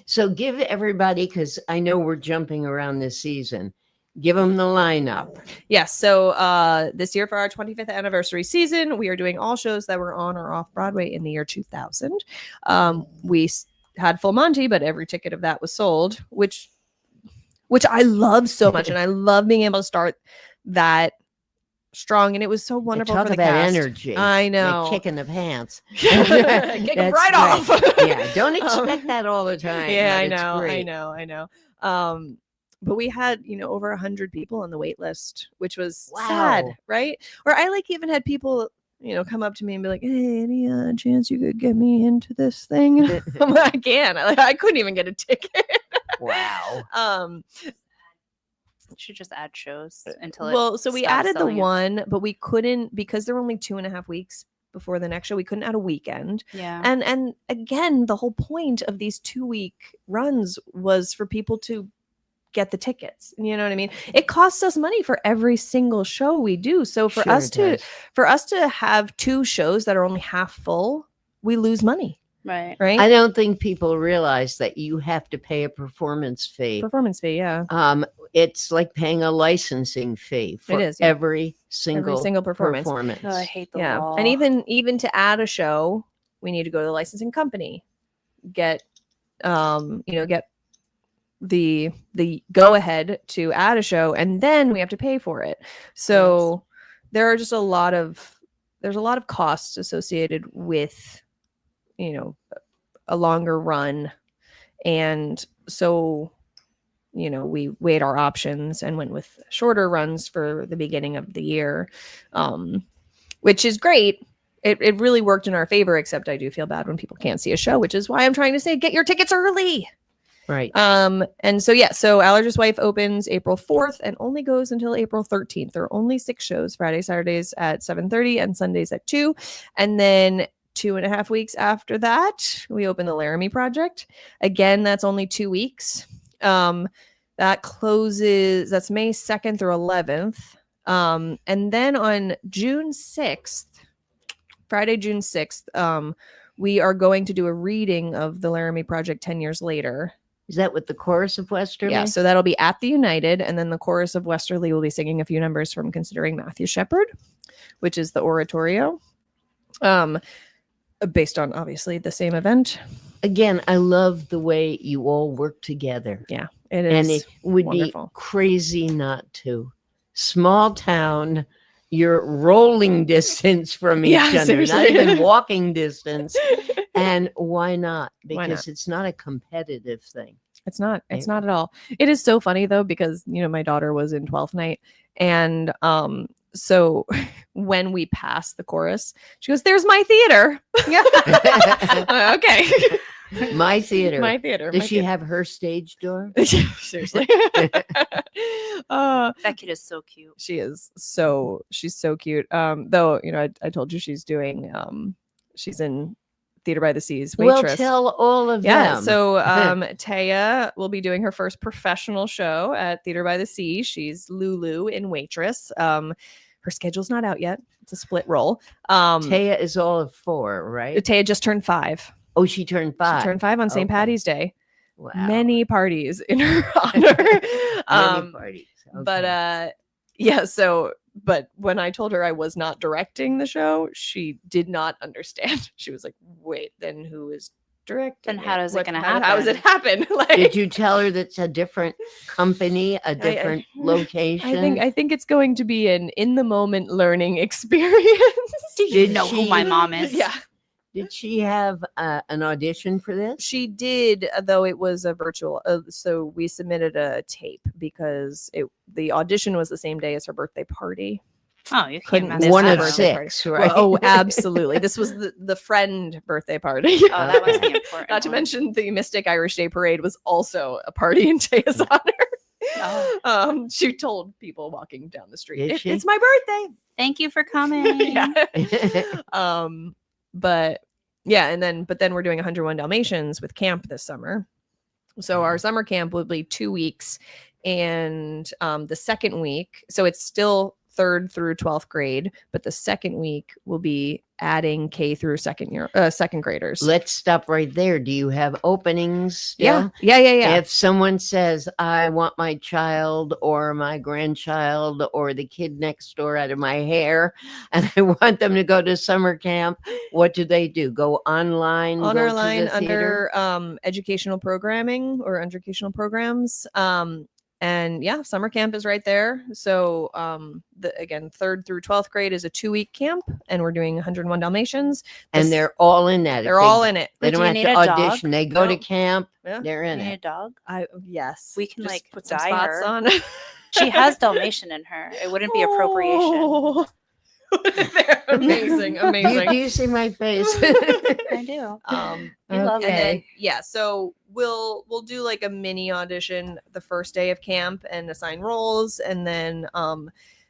So give everybody, because I know we're jumping around this season, give them the lineup. Yes. So this year for our 25th anniversary season, we are doing all shows that were on or off Broadway in the year 2000. We had Full Monty, but every ticket of that was sold, which I love so much, and I love being able to start that strong. And it was so wonderful. Talk for the about cast. energy. I know. Like kick in the pants. Kick them right off. Yeah, don't expect that all the time. Yeah, but I it's know. great. But we had, over 100 people on the wait list, which was Wow. sad, right? Or I even had people, come up to me and be like, "Hey, any chance you could get me into this thing?" I'm like, I can't. I couldn't even get a ticket. Wow. You should just add shows until Well, so we stops added the selling it. one, but we couldn't, because there were only 2.5 weeks before the next show. We couldn't add a weekend. Yeah. And again, the whole point of these 2-week runs was for people to get the tickets. You know what I mean? It costs us money for every single show we do. So for Sure us it does. to have 2 shows that are only half full, we lose money. Right. Right. I don't think people realize that you have to pay a performance fee. Performance fee, yeah. It's like paying a licensing fee for It is, yeah. every single performance. Oh, I hate the Yeah. law. And even to add a show, we need to go to the licensing company, get get the go ahead to add a show, and then we have to pay for it. So there are just a lot of costs associated with a longer run. And so we weighed our options and went with shorter runs for the beginning of the year, which is great. It really worked in our favor, except I do feel bad when people can't see a show, which is why I'm trying to say, get your tickets early. Right. And so Allergist Wife opens April 4th and only goes until April 13th. There are only 6 shows, Friday, Saturdays at 7:30 and Sundays at 2. And then 2.5 weeks after that, we open the Laramie Project. Again, that's only 2 weeks. That closes, that's May 2nd through 11th. And then on June 6th, Friday, June 6th, we are going to do a reading of the Laramie Project 10 years later. Is that with the chorus of Westerly? Yeah, so that'll be at the United, and then the chorus of Westerly will be singing a few numbers from Considering Matthew Shepard, which is the oratorio, based on obviously the same event. Again, I love the way you all work together. Yeah, it is. And it would wonderful. be crazy not to. Small town, you're rolling distance from each other, seriously. not even walking distance. And why not? Why Because not? it's not a competitive thing. It's not at all. It is so funny though, because my daughter was in 12th night, and so when we passed the chorus, she goes, "There's my theater." Okay. My theater. My theater. Does my she theater. have her stage door? Seriously. That kid is so cute. She's so cute. Though, I told you she's doing she's in Theater by the Sea's waitress. Well, tell all of Yeah, them. so Taya will be doing her first professional show at Theater by the Sea. She's Lulu in Waitress. Her schedule's not out yet. It's a split role. Taya is all of 4, right? Taya just turned 5. Oh, she turned 5. She turned 5 on St. Okay. Patty's Day. Wow. Many parties in her honor. Many parties. Okay. But but when I told her I was not directing the show, she did not understand. She was like, "Wait, then who is directing? Then how is it What- gonna How does it happen?" happen?" Like, Did you tell her that's a different company, a different location? I think it's going to be an in the moment learning experience. Do you know who my mom is? Yeah. Did she have an audition for this? She did, though it was a virtual. So we submitted a tape because the audition was the same day as her birthday party. Oh, you Couldn't can't miss miss One her of birthday 6, party. right? Well, oh, absolutely. This was the friend birthday party. Oh, that was the important Not to one. mention the Mystic Irish Day Parade was also a party in Taya's honor. Oh. She told people walking down the street, Did she? It's my birthday. Thank you for coming. Yeah. But yeah, but then we're doing 101 Dalmatians with camp this summer. So our summer camp will be 2 weeks, and the second week, so it's still 3rd through 12th grade, but the second week will be adding K through second graders. Let's stop right there. Do you have openings still? Yeah. If someone says, I want my child or my grandchild or the kid next door out of my hair, and I want them to go to summer camp, what do they do? Go online? On go our to line the theater? under educational programming or educational programs. And yeah, summer camp is right there. So again, 3rd through 12th grade is a 2-week camp, and we're doing 101 Dalmatians. And they're all in that. If They're all in it. They Do don't you have need to a dog? audition. They go to No. camp. Yeah. They're in You need a it. dog? Yes. We can, Just like, put some dye spots her. on. She has Dalmatian in her. It wouldn't be appropriation. Oh. They're amazing. Do you see my face? I do. We love And then, it. yeah, so we'll do like a mini audition the first day of camp and assign roles, and then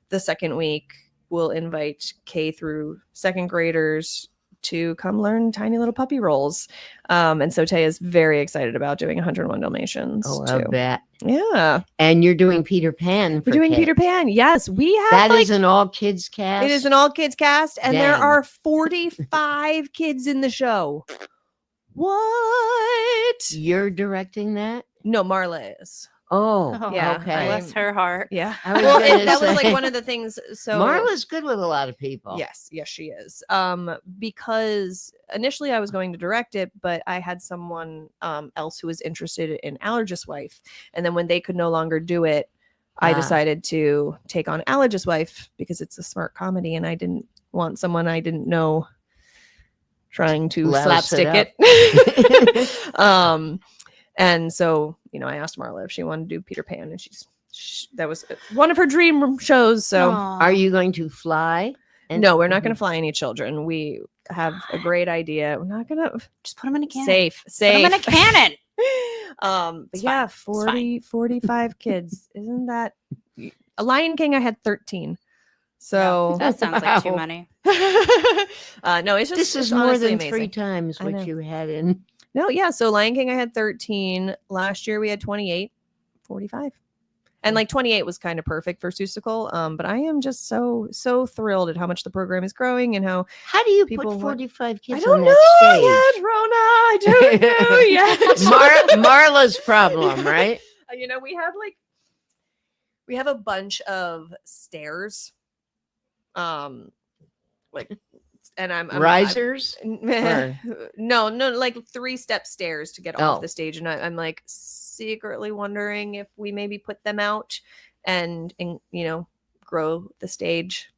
the second week we'll invite K through second graders to come learn tiny little puppy roles. And so Tay is very excited about doing 101 Dalmatians Oh, too. I bet. Yeah, And you're doing Peter Pan. we're doing Peter Pan. Yes, we have. That is like, an all kids cast. it is an all kids cast, and there Dang. are 45 kids in the show. What? You're directing that? No, Marla is. Oh, Oh, yeah, okay. Bless her heart. Yeah. I was Well, gonna that was like say- one of the things. So Marla's good with a lot of people. Yes, she is. Because initially I was going to direct it, but I had someone else who was interested in Allergist Wife, and then when they could no longer do it, I decided to take on Allergist Wife because it's a smart comedy, and I didn't want someone I didn't know trying to Louse slapstick it it. And so, I asked Marla if she wanted to do Peter Pan, and that was one of her dream shows. So Aw. Are you going to fly? no, we're not going to fly any children. We have a great idea. We're not going to Just put them in a cannon. safe. Put them in a cannon. But It's yeah, fine. 45 kids. Isn't that a Lion King? I had 13. So That sounds like too Wow. many. no, it's just This it's is more honestly than amazing. 3 times I know. what you had in. No, yeah. So Lion King, I had 13. Last year we had 28, 45. And like 28 was kind of perfect for Seussical. But I am just so thrilled at how much the program is growing and how How do you People put want- 45 kids I don't on know that yet, Rona. I don't know yet. Marla's problem, right? We have a bunch of stairs. And I'm Risers? no, like 3-step stairs to get off Oh. the stage, and I'm like secretly wondering if we maybe put them out and grow the stage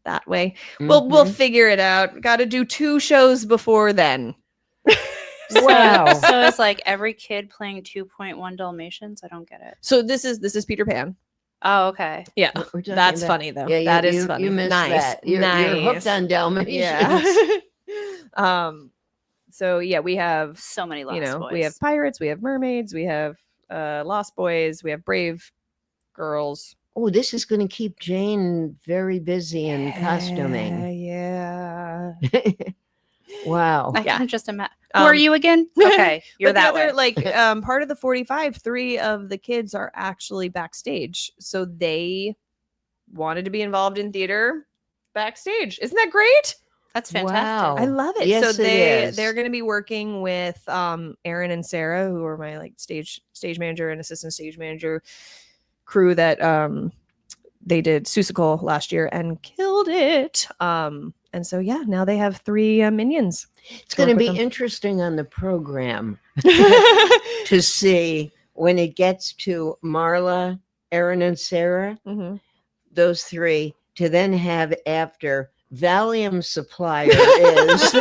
that way. We'll Mhm. figure it out. Got to do 2 shows before then. Wow. So it's like every kid playing 2.1 Dalmatians. I don't get it. So this is Peter Pan. Oh, okay. Yeah, We're talking that's about- funny though. Yeah, That is you, funny. You missed nice. that. You're hooked on Dalmatians. Yeah. So yeah, we have So many lost boys. we have pirates, we have mermaids, we have lost boys, we have brave girls. Oh, this is going to keep Jane very busy in costuming. Yeah. Wow. I Yeah. can just imagine. Who are you again? Okay, you're But the that other, way. like part of the 45, 3 of the kids are actually backstage, so they wanted to be involved in theater backstage. Isn't that great? That's fantastic. Wow. I love it. Yes, So it is. they're going to be working with Aaron and Sarah, who are my like stage manager and assistant stage manager crew that they did Seussical last year and killed it. And so yeah, now they have 3 minions. It's going to work be with them. interesting on the program to see when it gets to Marla, Aaron, and Sarah, Mhm. those 3, to then have after Valium supplier is.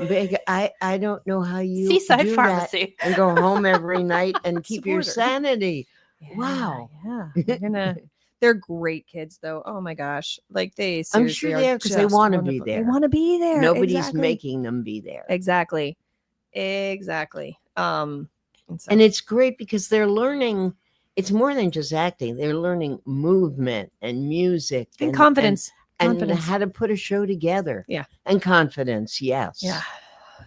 Big. I don't know how you Seaside do Pharmacy. that and go home every night and keep your Support her. sanity. Yeah, Wow. Yeah. They're great kids though. Oh my gosh. Like they I'm seriously sure they are because they just want to be wonderful. there. They want to be there. Nobody's Exactly. making them be there. Exactly. And it's great because they're learning it's more than just acting. They're learning movement and music And confidence. and Confidence. how to put a show together. Yeah. And confidence. Yes. Yeah.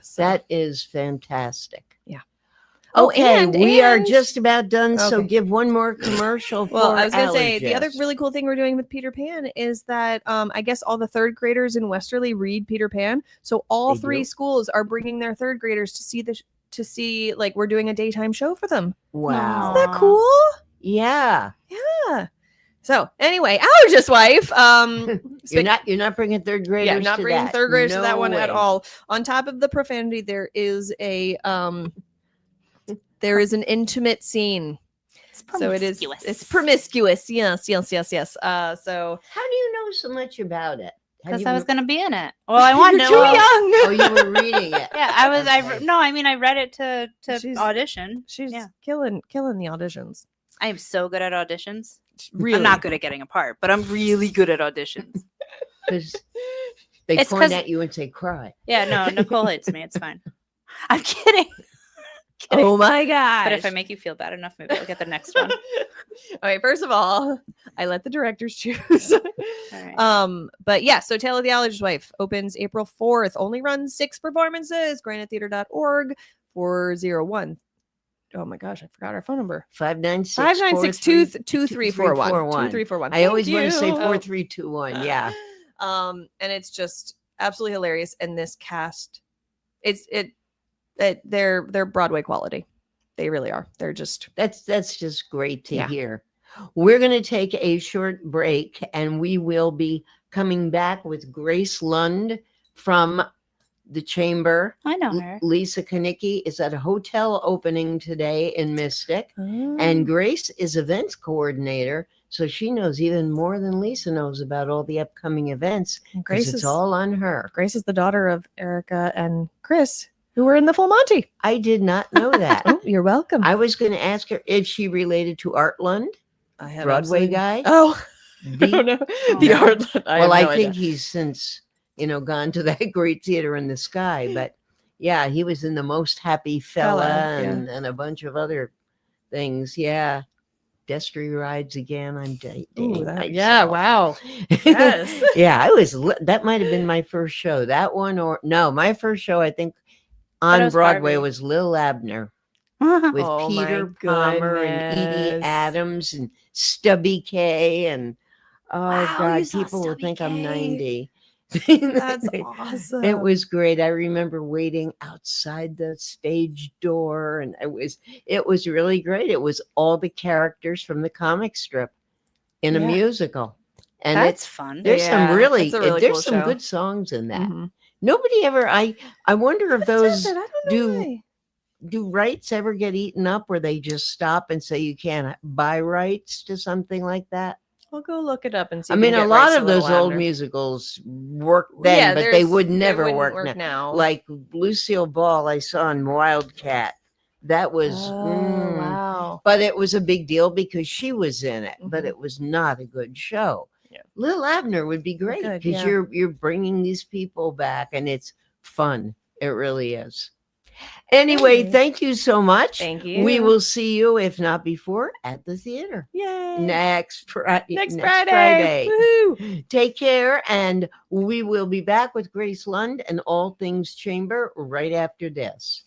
So, That is fantastic. Yeah. Oh, Okay, we are and- just about done. So Okay. give one more commercial for Well, I was going to say the other Allergist. really cool thing we're doing with Peter Pan is that I guess all the third graders in Westerly read Peter Pan. So all They three do? schools are bringing their third graders to see like we're doing a daytime show for them. Wow. Isn't that cool? Yeah. Yeah. So anyway, Allergist wife. You're not bringing third graders. Yeah, not to bringing that. third graders to No that one at way. all. On top of the profanity, there is an intimate scene. So it's promiscuous. Yes. So How do you know so much about it? Have Because you I was been- going to be in it. Well, I wanted You're to. too well, young. Oh, you were reading it. Yeah, I was. Okay. I read it to She's- audition. She's Yeah. killing the auditions. I am so good at auditions. Really, I'm not good at getting a part, but I'm really good at auditions. 'Cause they It's point 'cause- at you and say, "Cry." Yeah, no, Nicole hates me. It's fine. I'm kidding. Kidding. Oh my god! But if I make you feel bad enough, maybe I'll get the next one. Okay, first of all, I let the directors choose. All right. But yeah, so Tale of the Allergist Wife opens April 4th. Only runs 6 performances. GraniteTheater.org 401. Oh my gosh, I forgot our phone number. 596 596-2341. 2341. I always want to say Thank you. 4321. Yeah. And it's just absolutely hilarious. And this cast, they're Broadway quality. They really are. They're just That's just great to Yeah. hear. We're going to take a short break and we will be coming back with Grace Lund from the Chamber. I know her. Lisa Kanicki is at a hotel opening today in Mystic. And Grace is events coordinator. So she knows even more than Lisa knows about all the upcoming events. Grace It's is all on her. Grace is the daughter of Erica and Chris, who were in the Full Monty. I did not know that. Oh, you're welcome. I was going to ask her if she related to Art Lund, I have Broadway absolutely- guy. Oh, The- I don't know. Oh. The art. well, I think he's since, gone to that great theater in the sky. But yeah, he was in The Most Happy Fella, Fella, and a bunch of other things. Yeah. Destry Rides Again. I'm dating. yeah. Wow. Yes. Yeah, that might have been my first show. That one, or no, my first show, I think, But on it was Broadway Barbie. was Lil Abner with Oh, my Peter Palmer and Edie goodness. Adams and Stubby K. And oh Wow, God, you saw people will Stubby think I'm K. 90. That's awesome. It was great. I remember waiting outside the stage door, and it was really great. It was all the characters from the comic strip in a Yeah. musical, and That's fun. there's Yeah, some really, it's a really there's cool some show. good songs in that. Mhm. Nobody ever. I wonder if those I don't know do why. do rights ever get eaten up, where they just stop and say you can't buy rights to something like that. I'll go look it up and see. I if we mean, can a get lot rights to of those Little old Abner. musicals worked then, Yeah, but they there's- would they never wouldn't work, now. now. Like Lucille Ball, I saw in Wildcat. That was, Oh, wow. but it was a big deal because she was in it. But Mhm. it was not a good show. Yeah. Lil Abner would be great Good, because yeah. you're bringing these people back, and it's fun. It really is. Anyway, Hey. thank you so much. Thank you. We will see you, if not before, at the theater Yay. next Friday. Next Friday. Woohoo. Take care, and we will be back with Grace Lund and All Things Chamber right after this.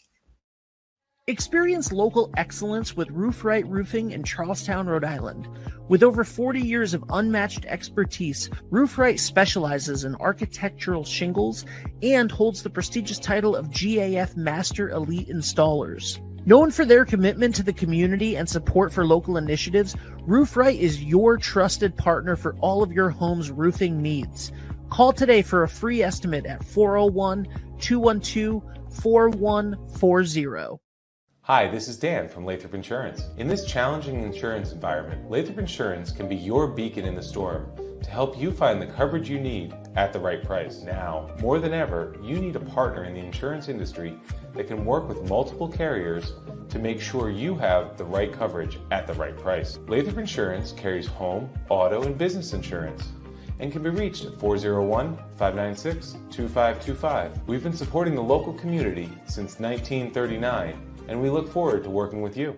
Experience local excellence with Roof Right Roofing in Charlestown, Rhode Island. With over 40 years of unmatched expertise, Roof Right specializes in architectural shingles and holds the prestigious title of GAF Master Elite Installers. Known for their commitment to the community and support for local initiatives, Roof Right is your trusted partner for all of your home's roofing needs. Call today for a free estimate at 401-212-4140. Hi, this is Dan from Lathrop Insurance. In this challenging insurance environment, Lathrop Insurance can be your beacon in the storm to help you find the coverage you need at the right price. Now, more than ever, you need a partner in the insurance industry that can work with multiple carriers to make sure you have the right coverage at the right price. Lathrop Insurance carries home, auto, and business insurance and can be reached at 401-596-2525. We've been supporting the local community since 1939, and we look forward to working with you.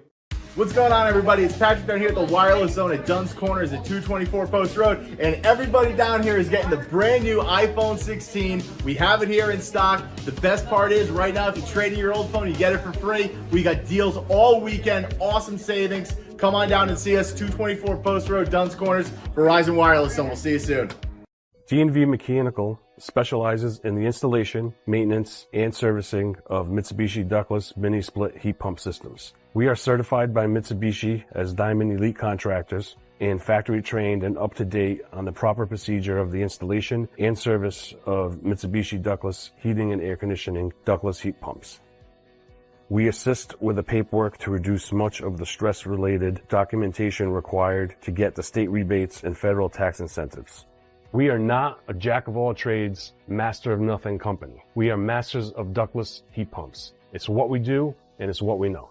What's going on, everybody? It's Patrick down here at the Wireless Zone at Dunn's Corners at 224 Post Road, and everybody down here is getting the brand new iPhone 16. We have it here in stock. The best part is right now, if you trade in your old phone, you get it for free. We got deals all weekend, awesome savings. Come on down and see us, 224 Post Road, Dunn's Corners, Verizon Wireless Zone. We'll see you soon. D&V Mechanical specializes in the installation, maintenance, and servicing of Mitsubishi ductless mini-split heat pump systems. We are certified by Mitsubishi as Diamond Elite Contractors and factory trained and up to date on the proper procedure of the installation and service of Mitsubishi ductless heating and air conditioning ductless heat pumps. We assist with the paperwork to reduce much of the stress-related documentation required to get the state rebates and federal tax incentives. We are not a jack-of-all-trades, master-of-nothing company. We are masters of ductless heat pumps. It's what we do, and it's what we know.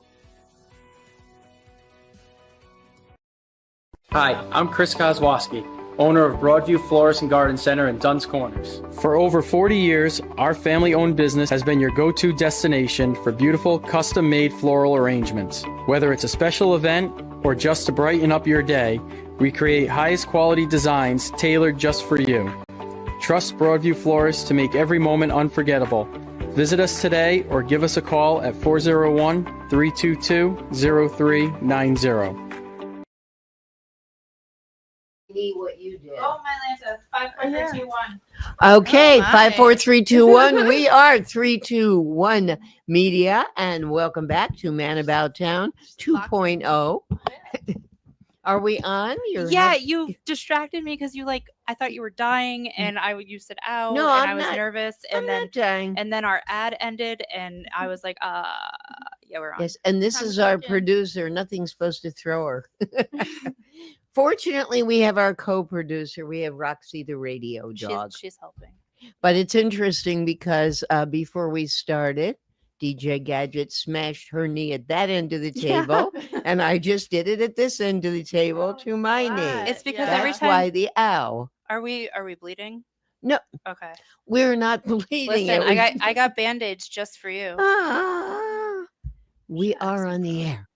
Hi, I'm Chris Kozłowski, owner of Broadview Florist and Garden Center in Dunn's Corners. For over 40 years, our family-owned business has been your go-to destination for beautiful, custom-made floral arrangements. Whether it's a special event or just to brighten up your day, we create highest quality designs tailored just for you. Trust Broadview Florists to make every moment unforgettable. Visit us today or give us a call at 401-322-0390. What you did. Oh, my Lanta. 5, 4, 3, 2, 1. Okay, Oh, my. 5, 4, 3, 2, 1. We are 321 Media, and welcome back to Man About Town 2.0. Are we on? You distracted me because I thought you were dying, and you said "ow," No, and I'm I was not- nervous, I'm and then not dying. and then our ad ended, and I was like, yeah, we're on." Yes, and this is our producer. Nothing's supposed to throw her. Fortunately, we have our co-producer. We have Roxy, the radio dog. She's helping. But it's interesting because before we started, DJ Gadget smashed her knee at that end of the table, and I just did it at this end of the table to my knee. It's because That's every time. why the ow. Are we bleeding? No, Okay. we're not bleeding. Listen, It was- I got Band-Aids just for you. We are on the air.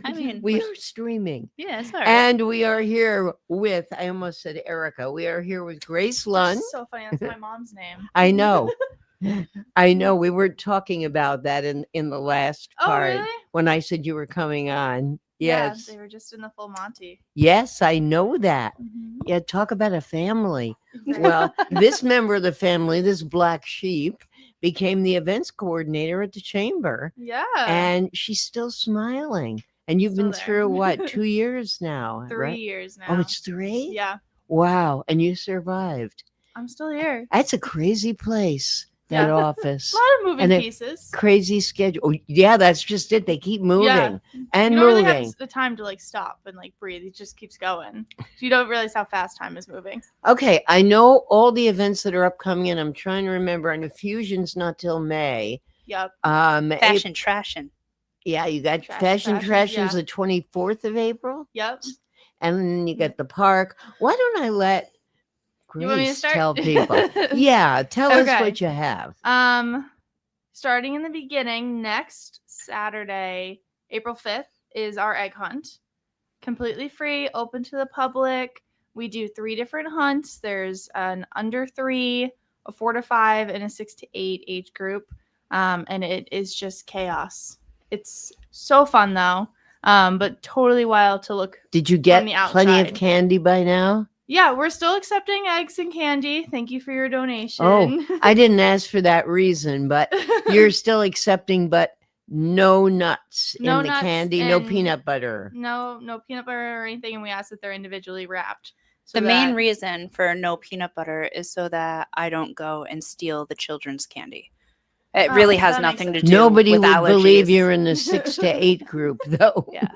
I mean, we are streaming. Yeah, it's all right. And we are here with, I almost said Erica. We are here with Grace Lund. So funny. That's my mom's name. I know. I know. We were talking about that in the last Oh, part really? when I said you were coming on. Yes. Yeah, they were just in the full Monty. Yes, I know that. Mhm. Yeah, talk about a family. Well, this member of the family, this black sheep, became the events coordinator at the chamber. Yeah. And she's still smiling. And you've been Still through there. what, 2 years now? 3 right? years now. Oh, it's 3? Yeah. Wow. And you survived. I'm still here. That's a crazy place, that Yeah. office. A lot of moving And a pieces. Crazy schedule. Oh, yeah, that's just it. They keep moving Yeah. and You don't moving. really have the time to stop and breathe. It just keeps going. You don't realize how fast time is moving. Okay, I know all the events that are upcoming, and I'm trying to remember. And the Fusion's not till May. Yep. Fashion trashing. Yeah, you got Trash Fashion Trashing, Trashing's yeah. the 24th of April, Yep. and then you got the park. Why don't I let You want me to Grace start? tell people? Yeah, tell us Okay. what you have. Starting in the beginning, next Saturday, April 5th, is our egg hunt. Completely free, open to the public. We do 3 different hunts. There's an under 3, a 4 to 5, and a 6 to 8 age group. And it is just chaos. It's so fun though, but totally wild to look. Did you get the plenty of outside. candy by now? Yeah, we're still accepting eggs and candy. Thank you for your donation. Oh, I didn't ask for that reason, but you're still accepting, but no nuts No in the nuts candy, no and peanut butter. no peanut butter or anything, and we ask that they're individually wrapped. So The main that- reason for no peanut butter is so that I don't go and steal the children's candy. It Oh, really has that makes nothing to sense. do Nobody with would believe allergies. you're in the 6 to 8 group, though. Yeah.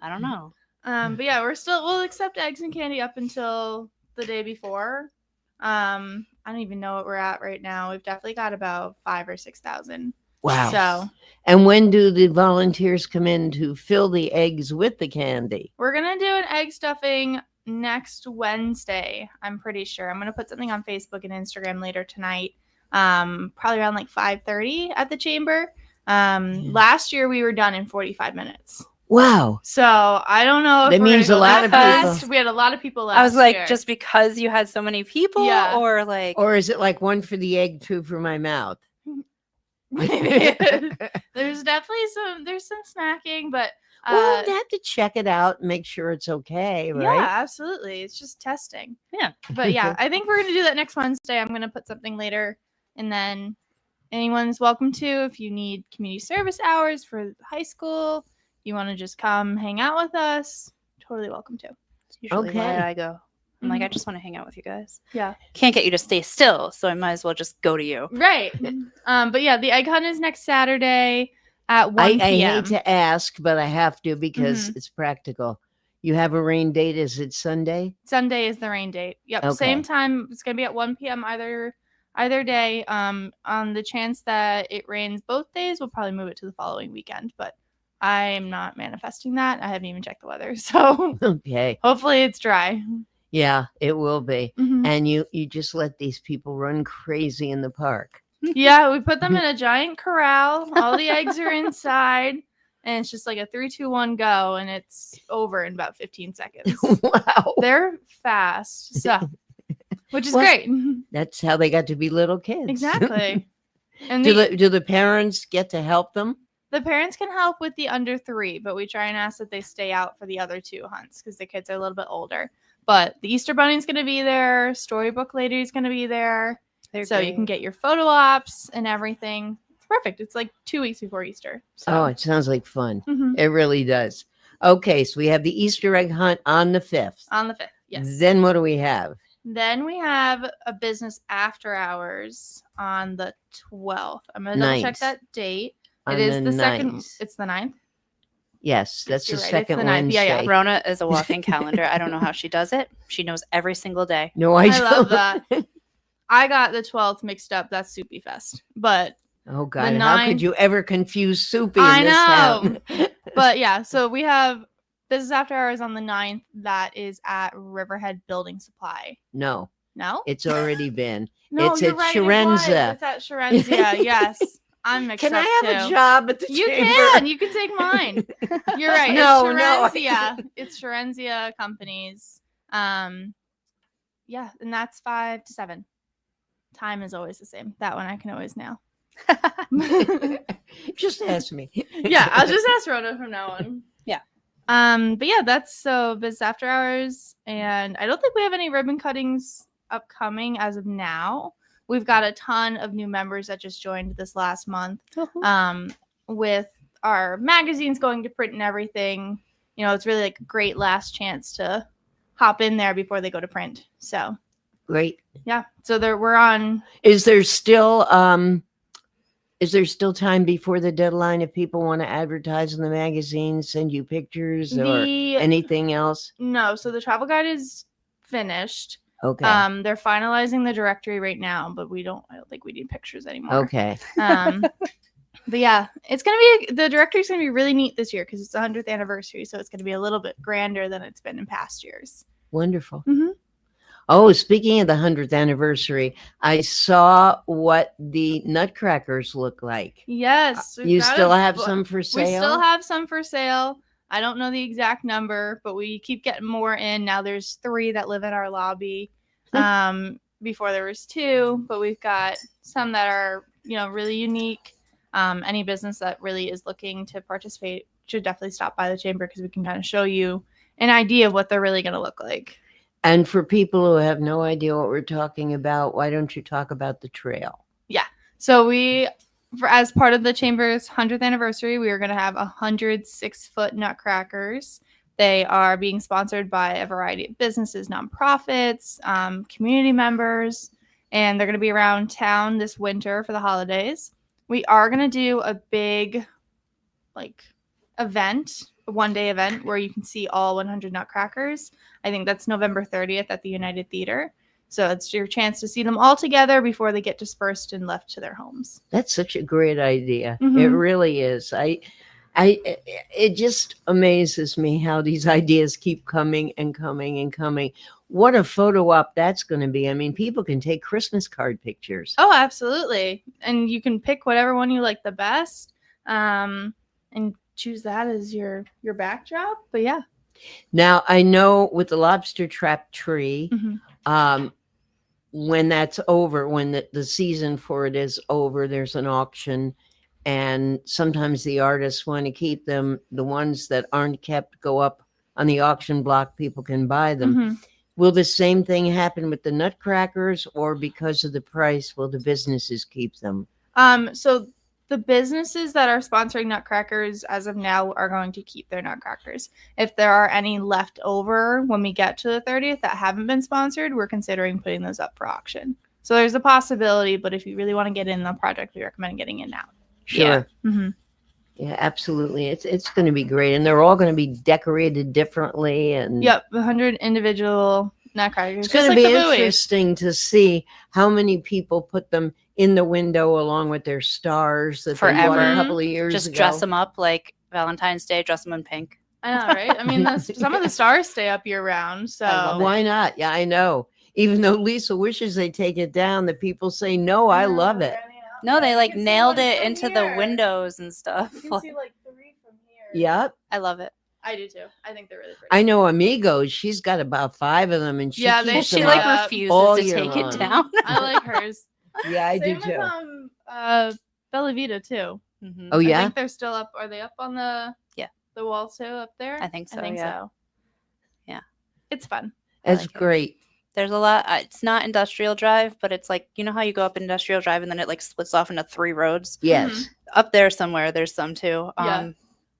I don't know. But yeah, we'll accept eggs and candy up until the day before. I don't even know what we're at right now. We've definitely got about 5,000 or 6,000. Wow. So And when do the volunteers come in to fill the eggs with the candy? we're gonna do an egg stuffing next Wednesday. I'm pretty sure. I'm gonna put something on Facebook and Instagram later tonight. Probably around 5:30 at the chamber. Last year we were done in 45 minutes. Wow. So I don't know if That we're gonna means a go lot that of people- fast. We had a lot of people last I was like, year. just because you had so many people, Yeah. or like, Or is it like one for the egg, two for my mouth? Maybe. There's definitely some snacking, but Well, they have to check it out and make sure it's okay, yeah, right? absolutely. It's just testing. yeah. But yeah, I think we're gonna do that next Wednesday. I'm gonna put something later, and then anyone's welcome to. If you need community service hours for high school, you want to just come hang out with us, totally welcome to. It's usually Okay. why I go. I'm like, I Mhm. just want to hang out with you guys. Yeah. Can't get you to stay still, so I might as well just go to you. Right. But yeah, the egg hunt is next Saturday at 1 I p.m. hate to ask, but I have to because Mm-hmm. it's practical. You have a rain date. Is it Sunday? Sunday is the rain date. Yep. Okay. Same time. It's gonna be at 1 p.m. either day. On the chance that it rains both days, we'll probably move it to the following weekend. But I am not manifesting that. I haven't even checked the weather, so Okay. hopefully it's dry. Yeah, it will be. Mhm. And you just let these people run crazy in the park. Yeah, we put them in a giant corral. All the eggs are inside, and it's just like a 3, 2, 1 go, and it's over in about 15 seconds. Wow. They're fast, so which is Well, great. That's how they got to be little kids. Exactly. And Do the parents get to help them? the parents can help with the under 3, but we try and ask that they stay out for the other 2 hunts because the kids are a little bit older. But the Easter Bunny's going to be there. Storybook Lady's going to be there. So you can get your photo ops and everything. It's perfect. It's like 2 weeks before Easter. So. Oh, it sounds like fun. Mhm. It really does. Okay, so we have the Easter egg hunt on the 5th. On the 5th, yes. Then what do we have? Then we have a business after hours on the 12th. I'm going to double check Nice. that date. On It is the the second. 9th. It's the 9th. Yes, that's the You're right, it's second the 9th. Wednesday. Yeah, yeah. Rona is a walking calendar. I don't know how she does it. She knows every single day. No, I don't. love that. I got the 12th mixed up. That's Soupy Fest. But Oh God, how 9th could you ever confuse Soupy in I this town? but yeah, so we have business after hours on the 9th. That is at Riverhead Building Supply. No, No? it's already been. No, it's you're at right, it was. Sharenza. It's at Sharenza. Yes. I'm mixed Can up I have too. a job at the You chamber? can. You can take mine. You're right. No, it's no. Sharenzia. It's Sharenzia Companies. Yeah, and that's 5 to 7. Time is always the same. That one I can always nail. Just ask me. Yeah, I'll just ask Rhoda from now on. Yeah. But yeah, that's so business after hours, and I don't think we have any ribbon cuttings upcoming as of now. We've got a ton of new members that just joined this last month. With our magazines going to print and everything, you know, it's really like a great last chance to hop in there before they go to print. So Great. yeah, so we're on. Is there still time before the deadline if people want to advertise in the magazine, send you pictures or anything else? No, so the travel guide is finished. Okay. They're finalizing the directory right now, but I don't think we need pictures anymore. Okay. But yeah, the directory's gonna be really neat this year because it's the 100th anniversary, so it's gonna be a little bit grander than it's been in past years. Wonderful. Mhm. Oh, speaking of the 100th anniversary, I saw what the nutcrackers look like. Yes. we've You got still a have bu- some for sale? We still have some for sale. I don't know the exact number, but we keep getting more in. Now there's 3 that live in our lobby. Before there was 2, but we've got some that are, really unique. Any business that really is looking to participate should definitely stop by the chamber because we can kind of show you an idea of what they're really going to look like. And for people who have no idea what we're talking about, why don't you talk about the trail? Yeah. So as part of the chamber's 100th anniversary, we are going to have 100 6-foot nutcrackers. They are being sponsored by a variety of businesses, nonprofits, community members, and they're going to be around town this winter for the holidays. We are going to do a big, event, a one-day event where you can see all 100 nutcrackers. I think that's November 30th at the United Theater. So it's your chance to see them all together before they get dispersed and left to their homes. That's such a great idea. Mhm. It really is. It just amazes me how these ideas keep coming and coming and coming. What a photo op that's going to be. I mean, people can take Christmas card pictures. Oh, absolutely. And you can pick whatever one you like the best. And choose that as your backdrop. But yeah. Now, I know with the lobster trap tree, Mhm. When that's over, when the season for it is over, there's an auction. And sometimes the artists want to keep them. The ones that aren't kept go up on the auction block. People can buy them. Mhm. Will the same thing happen with the nutcrackers, or because of the price, will the businesses keep them? So the businesses that are sponsoring nutcrackers as of now are going to keep their nutcrackers. If there are any left over when we get to the 30th that haven't been sponsored, we're considering putting those up for auction. So there's a possibility, but if you really want to get in the project, we recommend getting in now. Sure. Yeah. Mm-hmm. Yeah, absolutely. It's going to be great, and they're all going to be decorated differently. And Yep, 100 individual nutcrackers. it's going to be interesting to see how many people put them in the window along with their stars that they bought a couple of years Just ago. dress them up like Valentine's Day, dress them in pink. I know, right? I mean, some of the stars stay up year round, so why not? Yeah, I know. Even though Lisa wishes they take it down, the people say, no, I love it. No, they like nailed it into the windows and stuff. You can see like 3 from here. Yep. I love it. I do too. I think they're really pretty. I know Amigos, she's got about 5 of them, and she keeps she them like up refuses all to year take long. it down. I like hers. Yeah, I Same do too. with Bella Vita too. Mm-hmm. Oh yeah, I think they're still up. Are they up on the wall too up there? I think so. I think so. Yeah, it's fun. That's great. There's a lot. It's not Industrial Drive, but it's like, you know how you go up Industrial Drive and then it like splits off into 3 roads? Yes. Up there somewhere, there's some too. Yeah.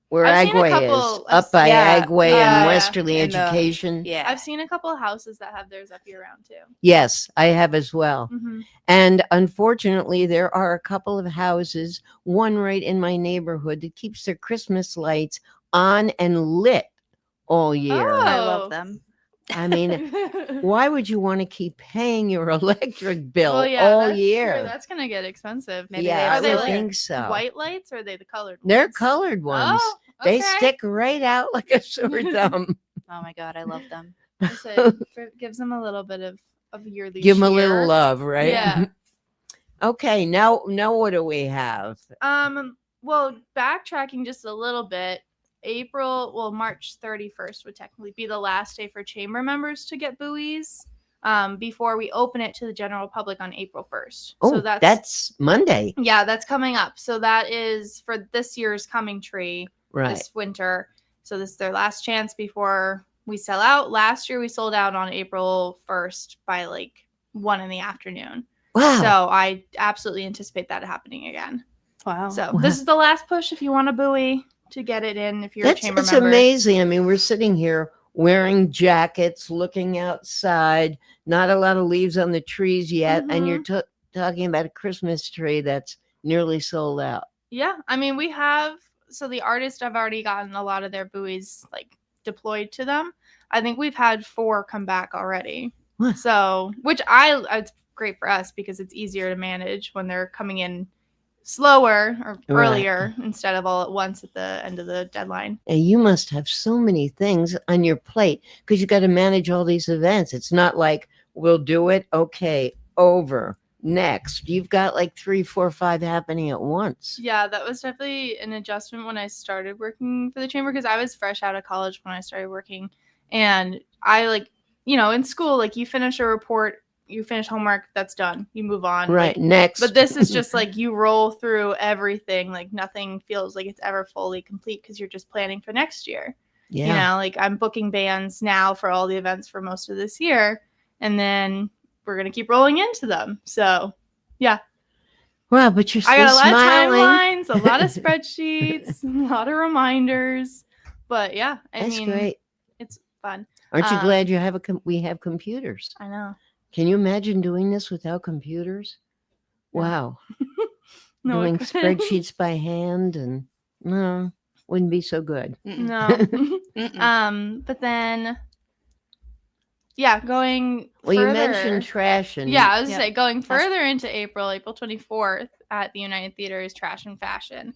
Where I've seen a Agway couple- is, up by Yeah. Agway Yeah. and Westerly In the- Education. Yeah. I've seen a couple of houses that have theirs up year round too. Yes, I have as well. Mhm. And unfortunately, there are a couple of houses, one right in my neighborhood, that keeps their Christmas lights on and lit all year. I Oh. love them. I mean, why would you want to keep paying your electric bill Well, yeah, all that's year? true. That's gonna get expensive. Maybe Yeah, Are they I like think so. white lights or are they the colored ones? They're colored ones. Oh, They okay. stick right out like a sore thumb. Oh my God, I love them. So it gives them a little bit of yearly Give them a cheer. little love, right? Yeah. Okay, now what do we have? Well, backtracking just a little bit, March 31st would technically be the last day for chamber members to get buoys before we open it to the general public on April 1st. Oh, so that's Monday. Yeah, that's coming up. So that is for this year's coming tree Right. this winter. So this is their last chance before we sell out. Last year we sold out on April 1st by like 1 p.m. Wow. So I absolutely anticipate that happening again. Wow. So this is the last push if you want a buoy to get it in if you're That's a chamber it's member. amazing. I mean, we're sitting here wearing jackets, looking outside, not a lot of leaves on the trees yet, and you're talking about a Christmas tree that's nearly sold out. Yeah, I mean the artists have already gotten a lot of their buoys like deployed to them. I think we've had 4 come back already. So, which it's great for us because it's easier to manage when they're coming in slower or Right. earlier instead of all at once at the end of the deadline. And you must have so many things on your plate because you got to manage all these events. It's not like we'll do it. Okay, over. Next. You've got like 3, 4, 5 happening at once. Yeah, that was definitely an adjustment when I started working for the chamber because I was fresh out of college when I started working. And I in school, like you finish a report, you finish homework, that's done. You move on. Right. Like, Next. but this is just like you roll through everything. Like nothing feels like it's ever fully complete because you're just planning for next year. Yeah. You know, like I'm booking bands now for all the events for most of this year. And then we're going to keep rolling into them. So, yeah. Wow, but you're still I got a lot smiling. of timelines, a lot of spreadsheets, a lot of reminders. But yeah, That's great. It's fun. Aren't you glad you have we have computers? I know. Can you imagine doing this without computers? Wow. No, I Doing couldn't. spreadsheets by hand and no, wouldn't be so good. No. But then going Well, you further, mentioned trash and I was gonna say going further into April 24th at the United Theater is Trash and Fashion,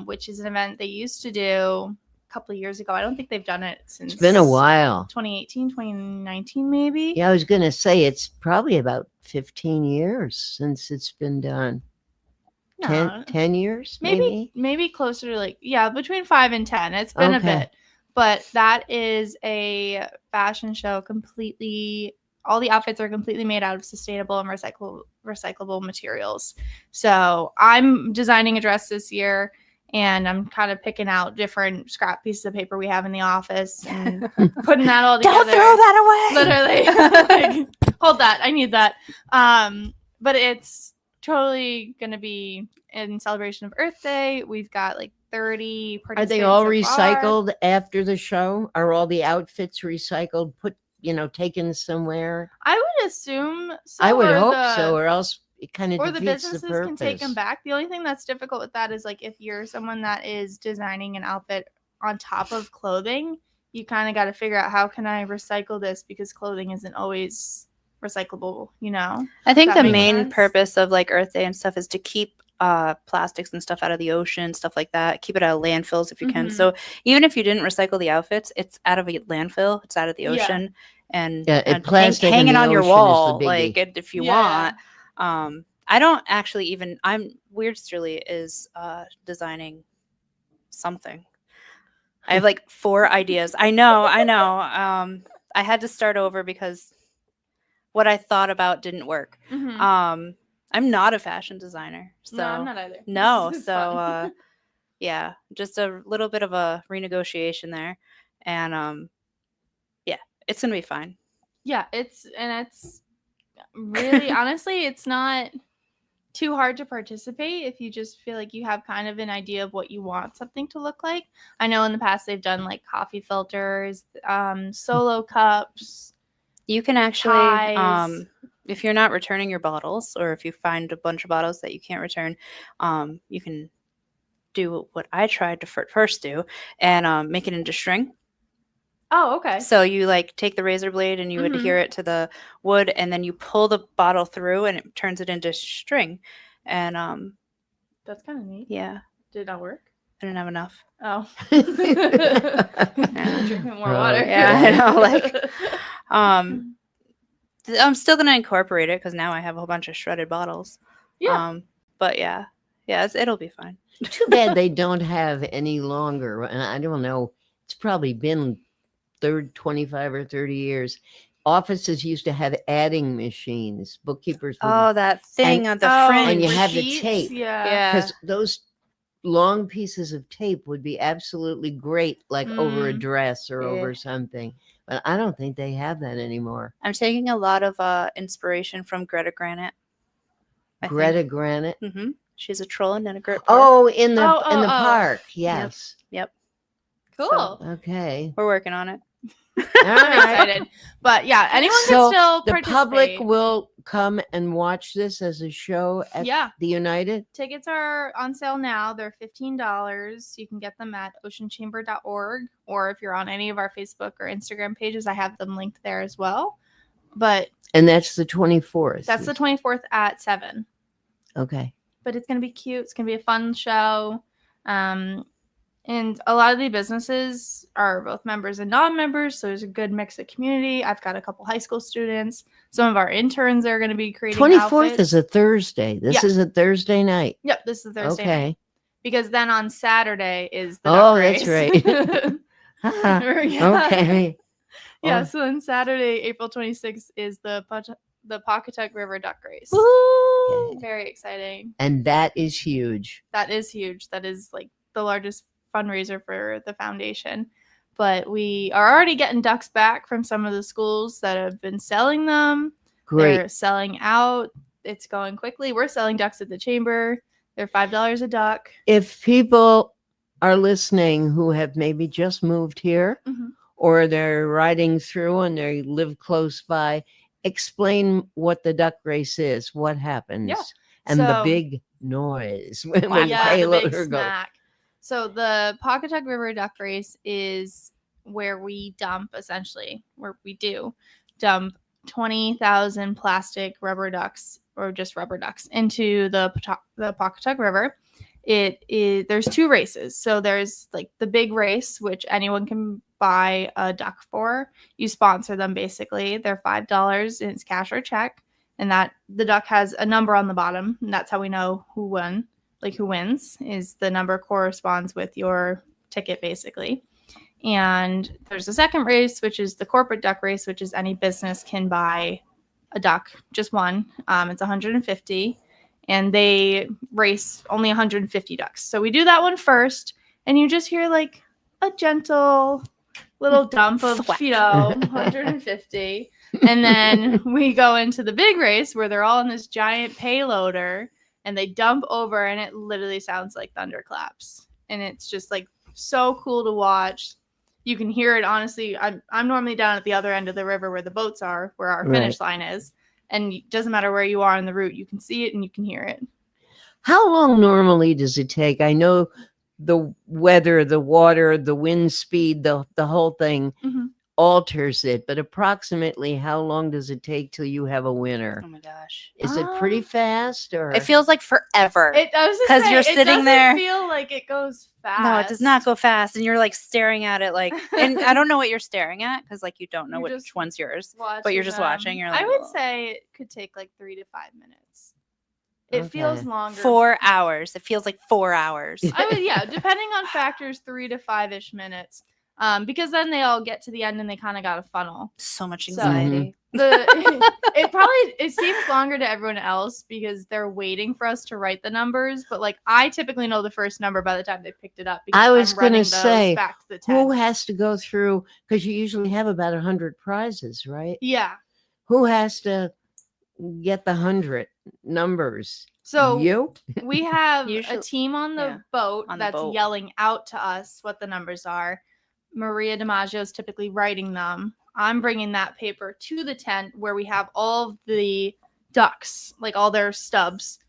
which is an event they used to do a couple of years ago. I don't think they've done it since it's been a while. 2018, 2019 maybe. Yeah, I was going to say it's probably about 15 years since it's been done. No. 10 years, maybe closer to like, yeah, between 5 and 10. It's been a Okay. bit, but that is a fashion show completely. All the outfits are completely made out of sustainable and recyclable materials. So I'm designing a dress this year, and I'm kind of picking out different scrap pieces of paper we have in the office and putting that all together. Don't throw that away. Literally. Like, hold that. I need that. But it's totally going to be in celebration of Earth Day. We've got like 30 Are participants. they all so recycled far. after the show? Are all the outfits recycled, taken somewhere? I would assume so. I would or hope the- so, or else it kind of Or the defeats the businesses purpose. can take them back. The only thing that's difficult with that is like if you're someone that is designing an outfit on top of clothing, you kind of got to figure out how can I recycle this, because clothing isn't always recyclable, I think That the makes main sense. purpose of like Earth Day and stuff is to keep plastics and stuff out of the ocean, stuff like that. Keep it out of landfills if you can. Mhm. So even if you didn't recycle the outfits, it's out of a landfill, it's out of the Yeah. ocean, and, Yeah, and plastic in hanging the on your ocean is the wall, biggie. like if you Yeah. want. I don't actually even. I'm Weirdsterly is designing something. I have like 4 ideas. I know. I had to start over because what I thought about didn't work. Mhm. I'm not a fashion designer, so No, I'm not either. no. It's So fun. yeah, just a little bit of a renegotiation there, and yeah, it's gonna be fine. Yeah, it's really honestly, it's not too hard to participate if you just feel like you have kind of an idea of what you want something to look like. I know in the past they've done like coffee filters, solo cups. You can actually, Ties. if you're not returning your bottles, or if you find a bunch of bottles that you can't return, you can do what I tried to first do and make it into string. Oh, okay. So you like take the razor blade and you Mhm. adhere it to the wood, and then you pull the bottle through, and it turns it into string. And That's kind of neat. yeah, Did it not work? I didn't have enough. Oh. Yeah. Drinking more water. Yeah, I know. Like, I'm still gonna incorporate it because now I have a whole bunch of shredded bottles. Yeah. But yeah, it'll be fine. Too bad they don't have any longer. And I don't know. It's probably been 25 or 30 years. Offices used to have adding machines. Bookkeepers would, Oh, that thing and- on the Oh, fringe. and you have the receipts? tape. Yeah. Yeah. because those long pieces of tape would be absolutely great, like over a dress or Yeah. over something. But I don't think they have that anymore. I'm taking a lot of inspiration from Greta Granite. Greta Granite. Mm-hmm. She's a troll in a group. Oh, in the Oh, oh. park. Yes. Yep. Cool. Okay. We're working on it. All I'm right. excited. But yeah, anyone So can still the participate. public will come and watch this as a show at Yeah. the United. Tickets are on sale now. They're $15. You can get them at oceanchamber.org, or if you're on any of our Facebook or Instagram pages, I have them linked there as well. But And that's the 24th. that's the 24th at 7. Okay. But it's going to be cute. It's going to be a fun show. And a lot of the businesses are both members and non-members, so there's a good mix of community. I've got a couple high school students. Some of our interns are going to be creating 24th outfits. is a Thursday. This Yeah. is a Thursday night. Yep, this is Thursday night. Okay. Because then on Saturday is the Oh, duck that's race. right. Yeah. Okay. Yeah, Oh. so then Saturday, April 26th is the Pawcatuck River Duck Race. Okay. Very exciting. And that is huge. That is huge. That is like the largest fundraiser for the foundation. But we are already getting ducks back from some of the schools that have been selling them. Great. They're selling out. It's going quickly. We're selling ducks at the chamber. They're $5 a duck. If people are listening who have maybe just moved here Mhm. or they're riding through and they live close by, explain what the duck race is, what happens, Yeah. and the So- big noise when Yeah, the payloader big goes. smack. So the Pawcatuck River Duck Race is where we dump, essentially, where we do dump 20,000 plastic rubber ducks, or just rubber ducks, into the Pawcatuck River. There's 2 races. So there's like the big race, which anyone can buy a duck for. You sponsor them basically. They're $5 and it's cash or check. And that the duck has a number on the bottom, and that's how we know who won. like who wins is the number corresponds with your ticket basically. And there's a second race, which is the corporate duck race, which is any business can buy a duck, just one. It's 150, and they race only 150 ducks. So we do that one first, and you just hear like a gentle little dump of, 150. And then we go into the big race where they're all in this giant payloader, and they dump over, and it literally sounds like thunderclaps. And it's just like so cool to watch. You can hear it, honestly. I'm normally down at the other end of the river where the boats are, where our finish line is. And it doesn't matter where you are on the route. You can see it and you can hear it. How long normally does it take? I know the weather, the water, the wind speed, the whole thing alters it. But approximately how long does it take till you have a winner? Oh my gosh. Is it pretty fast? Or It feels like forever. Because you're sitting there. It doesn't feel like it goes fast. No, it does not go fast. And you're like staring at it like, and I don't know what you're staring at because like you don't know which one's yours. But you're just watching. You're like, I would say it could take like 3 to 5 minutes. It feels longer. 4 hours. It feels like 4 hours. I would, depending on factors, 3 to 5-ish minutes. Because then they all get to the end and they kind of got a funnel. So much anxiety. It seems longer to everyone else because they're waiting for us to write the numbers. But like I typically know the first number by the time they picked it up. I was going to say, back to the who has to go through? Because you usually have about 100 prizes, right? Yeah. Who has to get the 100 numbers? So you? We have a team on the boat on the that's boat. yelling out to us what the numbers are. Maria DiMaggio is typically writing them. I'm bringing that paper to the tent where we have all of the ducks, like all their stubs,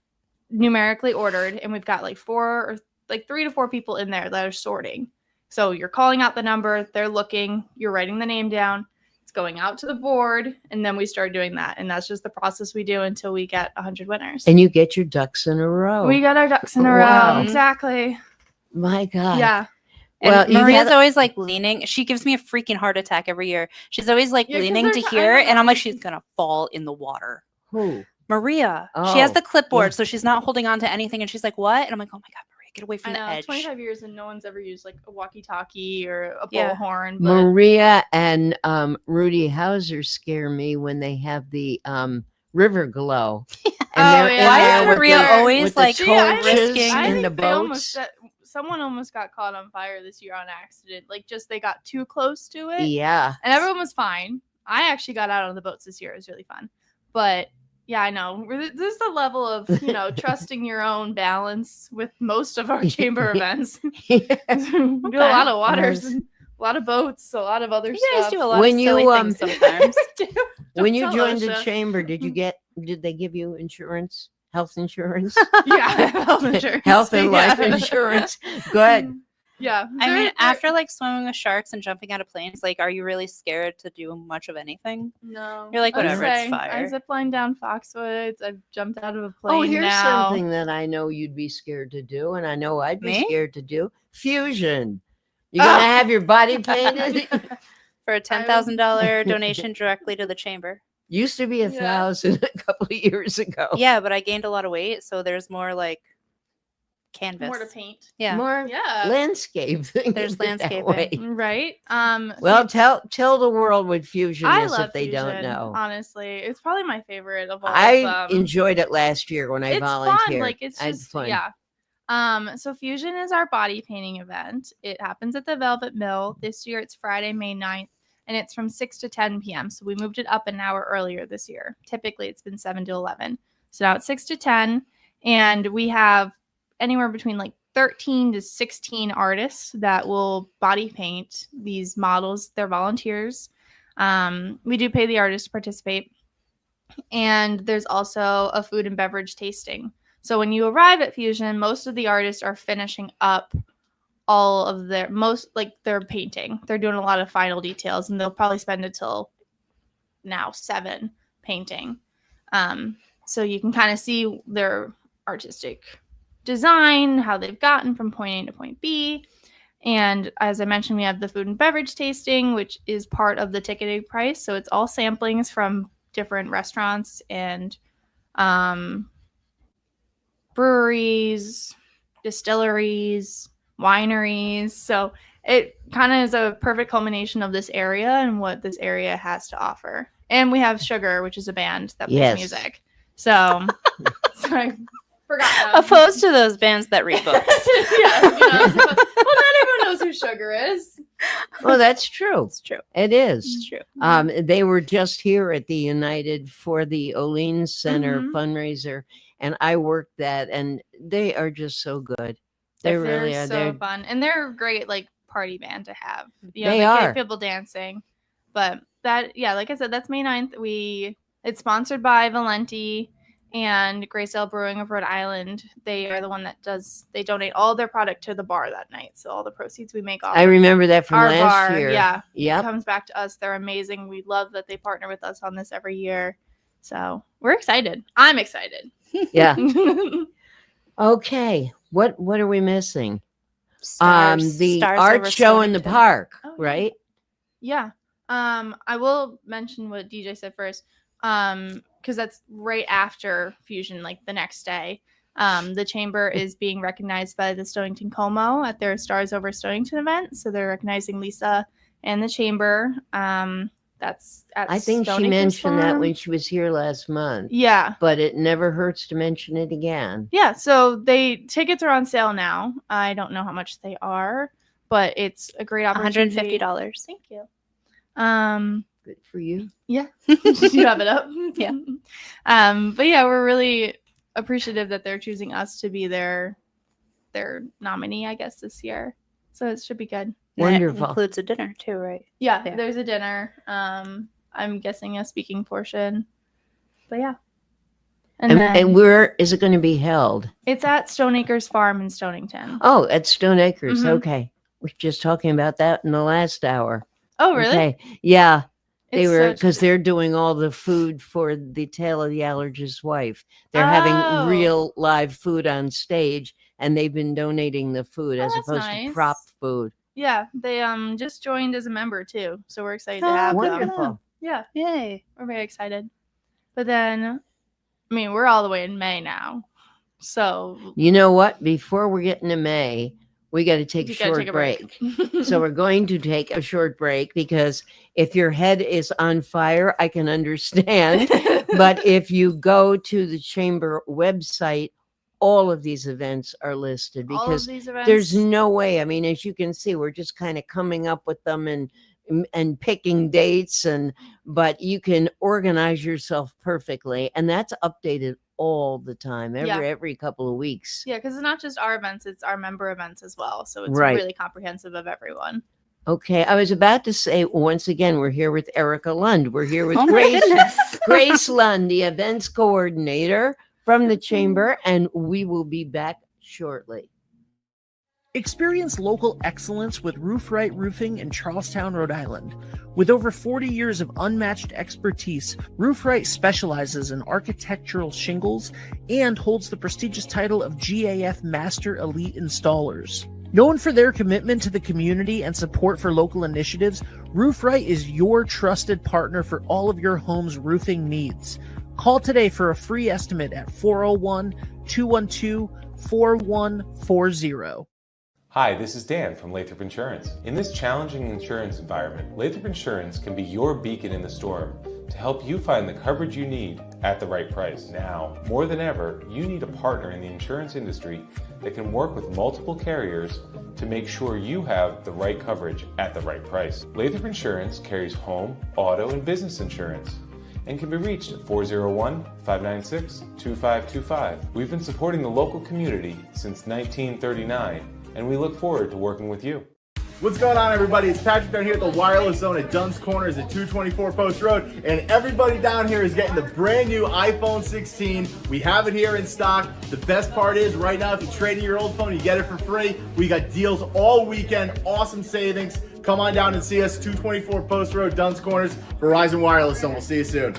numerically ordered, and we've got like 3 to 4 people in there that are sorting. So you're calling out the number, they're looking, you're writing the name down, it's going out to the board, and then we start doing that. And that's just the process we do until we get 100 winners. And you get your ducks in a row. We got our ducks in a row. Exactly. My God. Yeah. And Maria's always like leaning. She gives me a freaking heart attack every year. She's always like leaning to hear, and I'm like, she's gonna fall in the water. Who? Maria. She has the clipboard, so she's not holding on to anything. And she's like, "What?" And I'm like, "Oh my God, Maria, get away from the edge." 25 years and no one's ever used like a walkie-talkie or a bullhorn. But Maria and Rudy Hauser scare me when they have the river glow. Why is Maria always like risking in the boats? Someone almost got caught on fire this year on accident. Like just they got too close to it. Yeah. And everyone was fine. I actually got out on the boats this year. It was really fun. But yeah, I know. This is the level of, trusting your own balance with most of our chamber events. We do a lot of waters, a lot of boats, a lot of other stuff. You guys do a lot of silly things sometimes. When you joined the chamber, did they give you insurance? Health insurance? Yeah, health insurance. Health and life insurance. Go ahead. Yeah. I mean, after like swimming with sharks and jumping out of planes, like, are you really scared to do much of anything? No. You're like, whatever, it's fire. I ziplined down Foxwoods. I've jumped out of a plane. Oh, here's something that I know you'd be scared to do, and I know I'd be scared to do. Fusion. You're going to have your body painted? For a $10,000 donation directly to the chamber. Used to be 1,000 a couple of years ago. Yeah, but I gained a lot of weight, so there's more like canvas. More to paint. Yeah. More landscape. There's landscaping. Right. Well, tell the world what Fusion I is love if they Fusion, don't know. Honestly, it's probably my favorite of all I of them. enjoyed it last year when I volunteered. Fun. Like it's just fun. Yeah. So Fusion is our body painting event. It happens at the Velvet Mill. This year it's Friday, May 9th. And it's from 6 to 10 p.m. So we moved it up an hour earlier this year. Typically, it's been 7 to 11. So now it's 6 to 10. And we have anywhere between like 13 to 16 artists that will body paint these models. They're volunteers. We do pay the artists to participate. And there's also a food and beverage tasting. So when you arrive at Fusion, most of the artists are finishing up all of their painting. They're doing a lot of final details, and they'll probably spend until now 7 painting. So you can kind of see their artistic design, how they've gotten from point A to point B. And as I mentioned, we have the food and beverage tasting, which is part of the ticketed price. So it's all samplings from different restaurants and breweries, distilleries, wineries. So it kind of is a perfect culmination of this area and what this area has to offer. And we have Sugar, which is a band that plays music. So, sorry, forgot that. Opposed to those bands that read books. Yeah, well, not everyone knows who Sugar is. Well, that's true. It's true. It is. It's true. They were just here at the United for the Olean Center fundraiser, and I worked that, and they are just so good. They really are. So fun, and they're a great like party band to have. They get people dancing. But that, like I said, that's May 9th. It's sponsored by Valenti and Graysdale Brewing of Rhode Island. They are the one that they donate all their product to the bar that night. So all the proceeds we make off I remember that from our last bar, year. It comes back to us. They're amazing. We love that they partner with us on this every year. So we're excited. I'm excited. Yeah. Okay. What are we missing? The Stars art over show in the Stonington. park, Oh, right? Yeah. I will mention what DJ said first. Because that's right after Fusion, like the next day. The chamber is being recognized by the Stonington Como at their Stars Over Stonington event. So they're recognizing Lisa and the chamber. That's at I think she Stonington's mentioned that Farm. when she was here last month. Yeah. But it never hurts to mention it again. Yeah. So tickets are on sale now. I don't know how much they are, but it's a great opportunity. $150. Thank you. Good for you. Yeah. You have it up. Yeah. But yeah, we're really appreciative that they're choosing us to be their nominee, I guess, this year. So it should be good. Wonderful. That includes a dinner too, right? Yeah, Yeah. there's a dinner. I'm guessing a speaking portion. But yeah. And where is it going to be held? It's at Stoneacres Farm in Stonington. Oh, at Stone Acres. Mhm. Okay. We were just talking about that in the last hour. Oh, really? Okay. Yeah. They It's were such- because they're doing all the food for the Tale of the Allergist's Wife. They're Oh. having real live food on stage, and they've been donating the food as that's opposed nice. to prop food. Yeah, they just joined as a member too. So we're excited to Oh, have them. Wonderful. Yeah, Yay. we're very excited. But then, I mean, we're all the way in May now. So You know what? Before we get into May, we got to take a you gotta short take a break. So we're going to take a short break because if your head is on fire, I can understand. But if you go to the chamber website, all of these events are listed all of because these events. there's no way. I mean, as you can see, we're just kind of coming up with them and picking dates, but you can organize yourself perfectly, and that's updated all the time, every couple of weeks. Yeah, because it's not just our events; it's our member events as well. So it's Right. really comprehensive of everyone. Okay, I was about to say once again, we're here with Erica Lund. We're here with Oh my Grace, goodness. Grace Lund, the events coordinator from the chamber, and we will be back shortly. Experience local excellence with Roof Right Roofing in Charlestown, Rhode Island. With over 40 years of unmatched expertise, Roof Right specializes in architectural shingles and holds the prestigious title of GAF Master Elite Installers. Known for their commitment to the community and support for local initiatives, Roof Right is your trusted partner for all of your home's roofing needs. Call today for a free estimate at 401-212-4140. Hi, this is Dan from Lathrop Insurance. In this challenging insurance environment, Lathrop Insurance can be your beacon in the storm to help you find the coverage you need at the right price. Now, more than ever, you need a partner in the insurance industry that can work with multiple carriers to make sure you have the right coverage at the right price. Lathrop Insurance carries home, auto, and business insurance and can be reached at 401-596-2525. We've been supporting the local community since 1939, and we look forward to working with you. What's going on, everybody? It's Patrick down here at the Wireless Zone at Duns Corners at 224 Post Road, and everybody down here is getting the brand new iPhone 16. We have it here in stock. The best part is right now, if you trade in your old phone, you get it for free. We got deals all weekend, awesome savings. Come on down and see us, 224 Post Road, Duns Corners, Verizon Wireless Zone. We'll see you soon.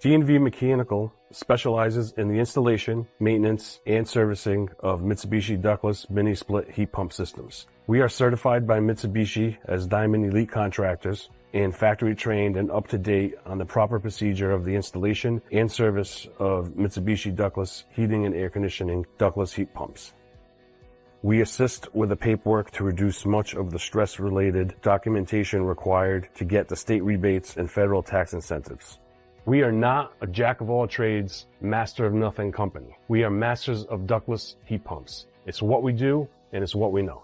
D&V Mechanical specializes in the installation, maintenance, and servicing of Mitsubishi ductless mini-split heat pump systems. We are certified by Mitsubishi as Diamond Elite contractors and factory trained and up to date on the proper procedure of the installation and service of Mitsubishi ductless heating and air conditioning ductless heat pumps. We assist with the paperwork to reduce much of the stress-related documentation required to get the state rebates and federal tax incentives. We are not a jack-of-all-trades, master-of-nothing company. We are masters of ductless heat pumps. It's what we do, and it's what we know.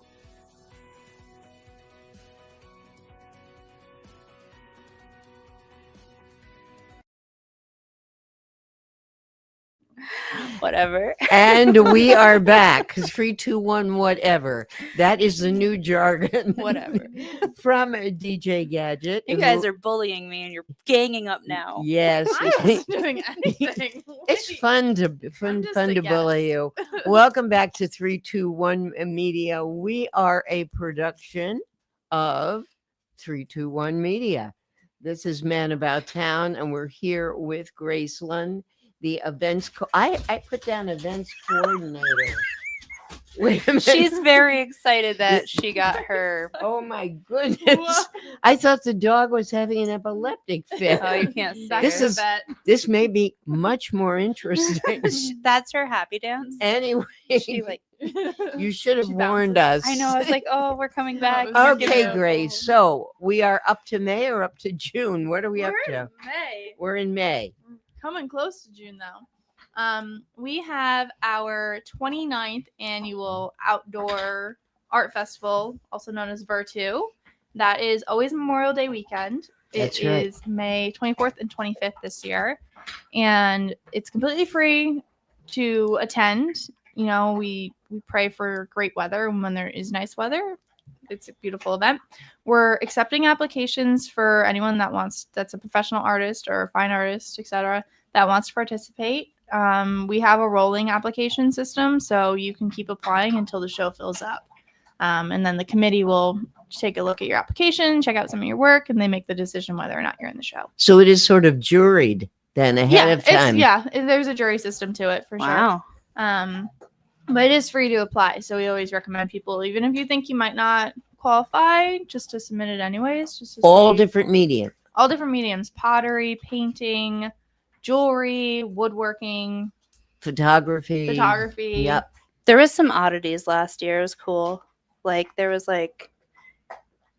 Whatever. And we are back. 3, 2, 1, whatever. That is the new jargon. Whatever. From DJ Gadget. You guys are bullying me and you're ganging up now. Yes. I wasn't doing anything. It's fun to bully you. Welcome back to 321 Media. We are a production of 321 Media. This is Man About Town, and we're here with Graceland, the events. I put down events coordinator. Wait a minute. She's very excited that she got her. Oh my goodness! I thought the dog was having an epileptic fit. Oh, you can't see This may be much more interesting. That's her happy dance. Anyway, She like you should have warned us. I know. I was like, oh, we're coming back. Okay, Grace. So we are up to May or up to June? What are we up We're to? in May. We're in May. Coming close to June though. We have our 29th annual outdoor art festival, also known as Virtu. That is always Memorial Day weekend. That's It right. is May 24th and 25th this year, and it's completely free to attend. You know, we pray for great weather, and when there is nice weather, it's a beautiful event. We're accepting applications for anyone that's a professional artist or a fine artist, etc., that wants to participate. We have a rolling application system, so you can keep applying until the show fills up. And then the committee will take a look at your application, check out some of your work, and they make the decision whether or not you're in the show. So it is sort of juried then ahead of time. There's a jury system to it for Wow. sure. But it is free to apply, so we always recommend people, even if you think you might not qualify, just to submit it anyways. Just to All see. different media. All different mediums: pottery, painting, jewelry, woodworking, Photography. Yep. There was some oddities last year. It was cool. Like there was like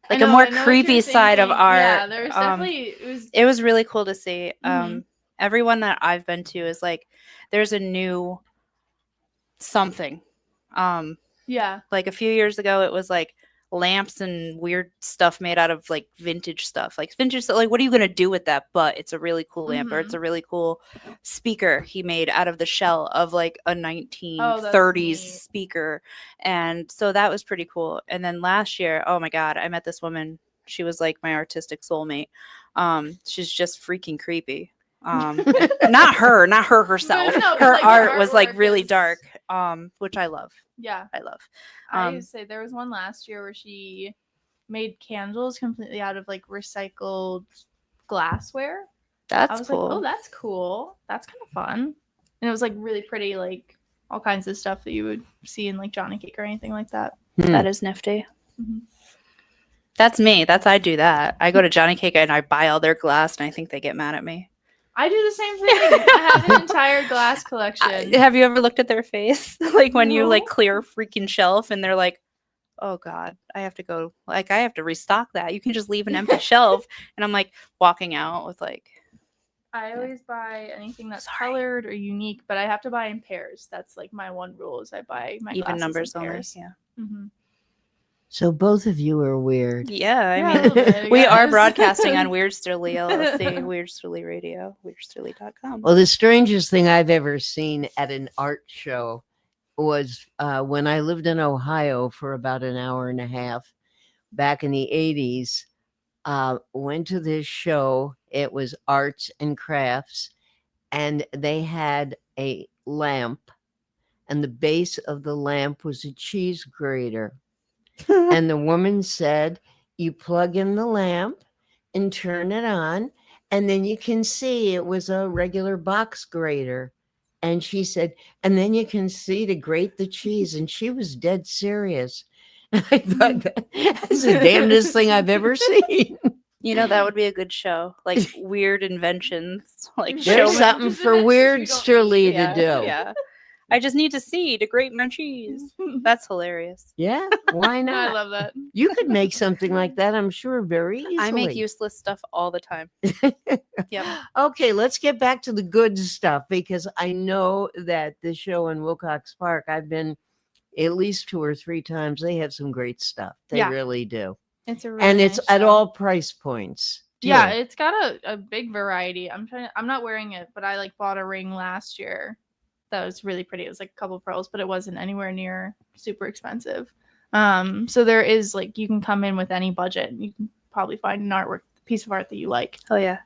I a know- more I know what creepy you're side of thinking. art. Yeah, there was definitely it was really cool to see. Mhm. Everyone that I've been to is like there's a new something. yeah. Like a few years ago it was like lamps and weird stuff made out of like vintage stuff. Like vintage stuff, like what are you gonna do with that? But it's a really cool lamp, or it's a really cool speaker he made out of the shell of like a 1930s speaker. And so that was pretty cool. And then last year, oh my god, I met this woman. She was like my artistic soulmate. She's just freaking creepy. Not her herself. No, but, Her like, the art was like artwork really is- dark, which I love. Yeah. I love. I would say there was one last year where she made candles completely out of like recycled glassware. I That's was cool. like, oh, that's cool. That's kind of fun. And it was like really pretty, like all kinds of stuff that you would see in like Johnny Cake or anything like that. That is nifty. Mhm. That's me. I do that. I go to Johnny Cake and I buy all their glass, and I think they get mad at me. I do the same thing. I have an entire glass collection. Have you ever looked at their face? Like when you like No. clear a freaking shelf and they're like, oh God, I have to go. Like I have to restock that. You can just leave an empty shelf. And I'm like walking out with like. I always buy anything that's colored or unique, but I have to buy in pairs. That's like my one rule is I buy my Even glasses numbers in only. pairs. Yeah. Mm-hmm. So both of you are weird. Yeah, Yeah, a I little mean, bit, we are yes. broadcasting on Weird Sturley LLC, Weird Sturley Radio, WeirdSturley.com. Well, the strangest thing I've ever seen at an art show was when I lived in Ohio for about an hour and a half back in the 80s. Went to this show. It was arts and crafts, and they had a lamp, and the base of the lamp was a cheese grater. And the woman said, you plug in the lamp and turn it on, and then you can see it was a regular box grater. And she said, and then you can see to grate the cheese. And she was dead serious. I thought that's the damnedest thing I've ever seen. You know, that would be a good show. Like weird inventions. Like There's show something for Weird Sturley to do. Yeah. I just need to see to grate my cheese. That's hilarious. Yeah, why not? I love that. You could make something like that, I'm sure, very easily. I make useless stuff all the time. Yep. Okay, let's get back to the good stuff because I know that the show in Wilcox Park, I've been at least 2 or 3 times. They have some great stuff. They Yeah. really do. It's a really And it's nice at show. all price points. Yeah, too. it's got a big variety. I'm not wearing it, but I like bought a ring last year that was really pretty. It was like a couple pearls, but it wasn't anywhere near super expensive. So there is like you can come in with any budget and you can probably find an piece of art that you like. Oh yeah.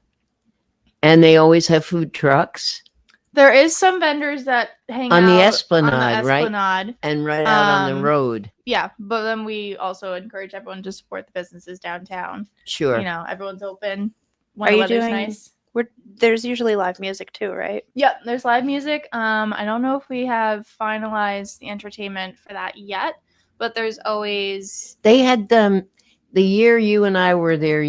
And they always have food trucks There is some vendors that hang on out the Esplanade, on the right? Esplanade. And right out on the Um, road. Yeah, but then we also encourage everyone to support the businesses downtown. Sure. You know, everyone's open when Are the you weather's doing? nice. There's usually live music too, right? Yep, there's live music. I don't know if we have finalized the entertainment for that yet, but there's always They had the year you and I were there,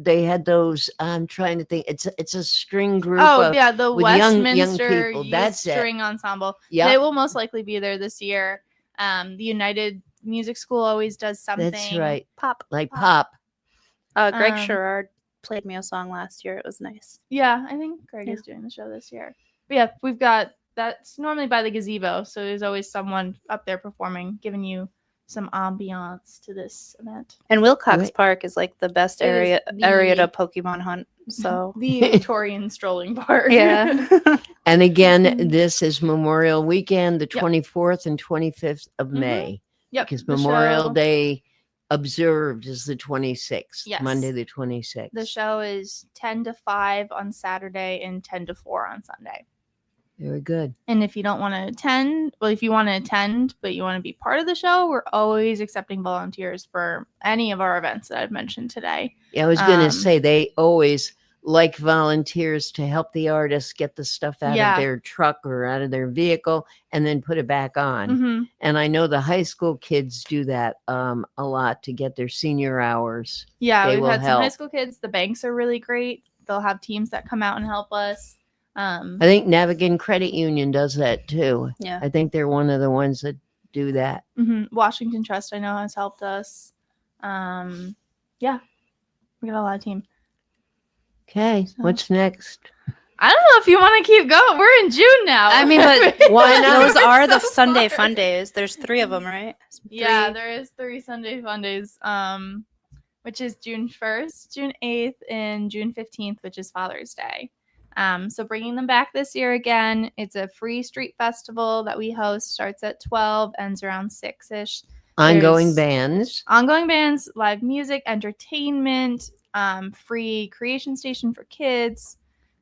they had those, I'm trying to think, it's a string group of, the with young Westminster people. Youth That's it. String Ensemble. Yep. They will most likely be there this year. The United Music School always does something. That's right. Pop. Like pop. Greg Um, Sherrard played me a song last year. It was nice. Yeah, I think Greg is doing the show this year. But yeah, we've got that's normally by the gazebo, so there's always someone up there performing, giving you some ambiance to this event. And Wilcox Wait. Park is like the best It is area the- to Pokemon hunt. So The Victorian strolling part. yeah. And again, this is Memorial Weekend, the Yep. 24th and 25th of May. Yep. Because the Memorial show- Day observed is the 26th, Yes. Monday the 26th. The show is 10 to 5 on Saturday and 10 to 4 on Sunday. Very good. And if you don't want to attend, if you want to attend, but you want to be part of the show, we're always accepting volunteers for any of our events that I've mentioned today. Yeah, I was going to Um, say they always like volunteers to help the artists get the stuff out Yeah. of their truck or out of their vehicle and then put it back on. Mhm. And I know the high school kids do that a lot to get their senior hours. Yeah, They we've will had some high help. school kids. The banks are really great. They'll have teams that come out and help us. I think Navigant Credit Union does that too. Yeah. I think they're one of the ones that do that. Washington Trust, I know, has helped us. Yeah, we got a lot of team. Okay, what's next? I don't know if you want to keep going. We're in June now. I mean, but Why not? those are the So Sunday far. fun days. There's 3 of them, right? Yeah, 3. there is 3 Sunday fun days, which is June 1st, June 8th, and June 15th, which is Father's Day. So bringing them back this year again. It's a free street festival that we host. Starts at 12, ends around 6-ish. Ongoing There's bands. Ongoing bands, live music, entertainment, free creation station for kids.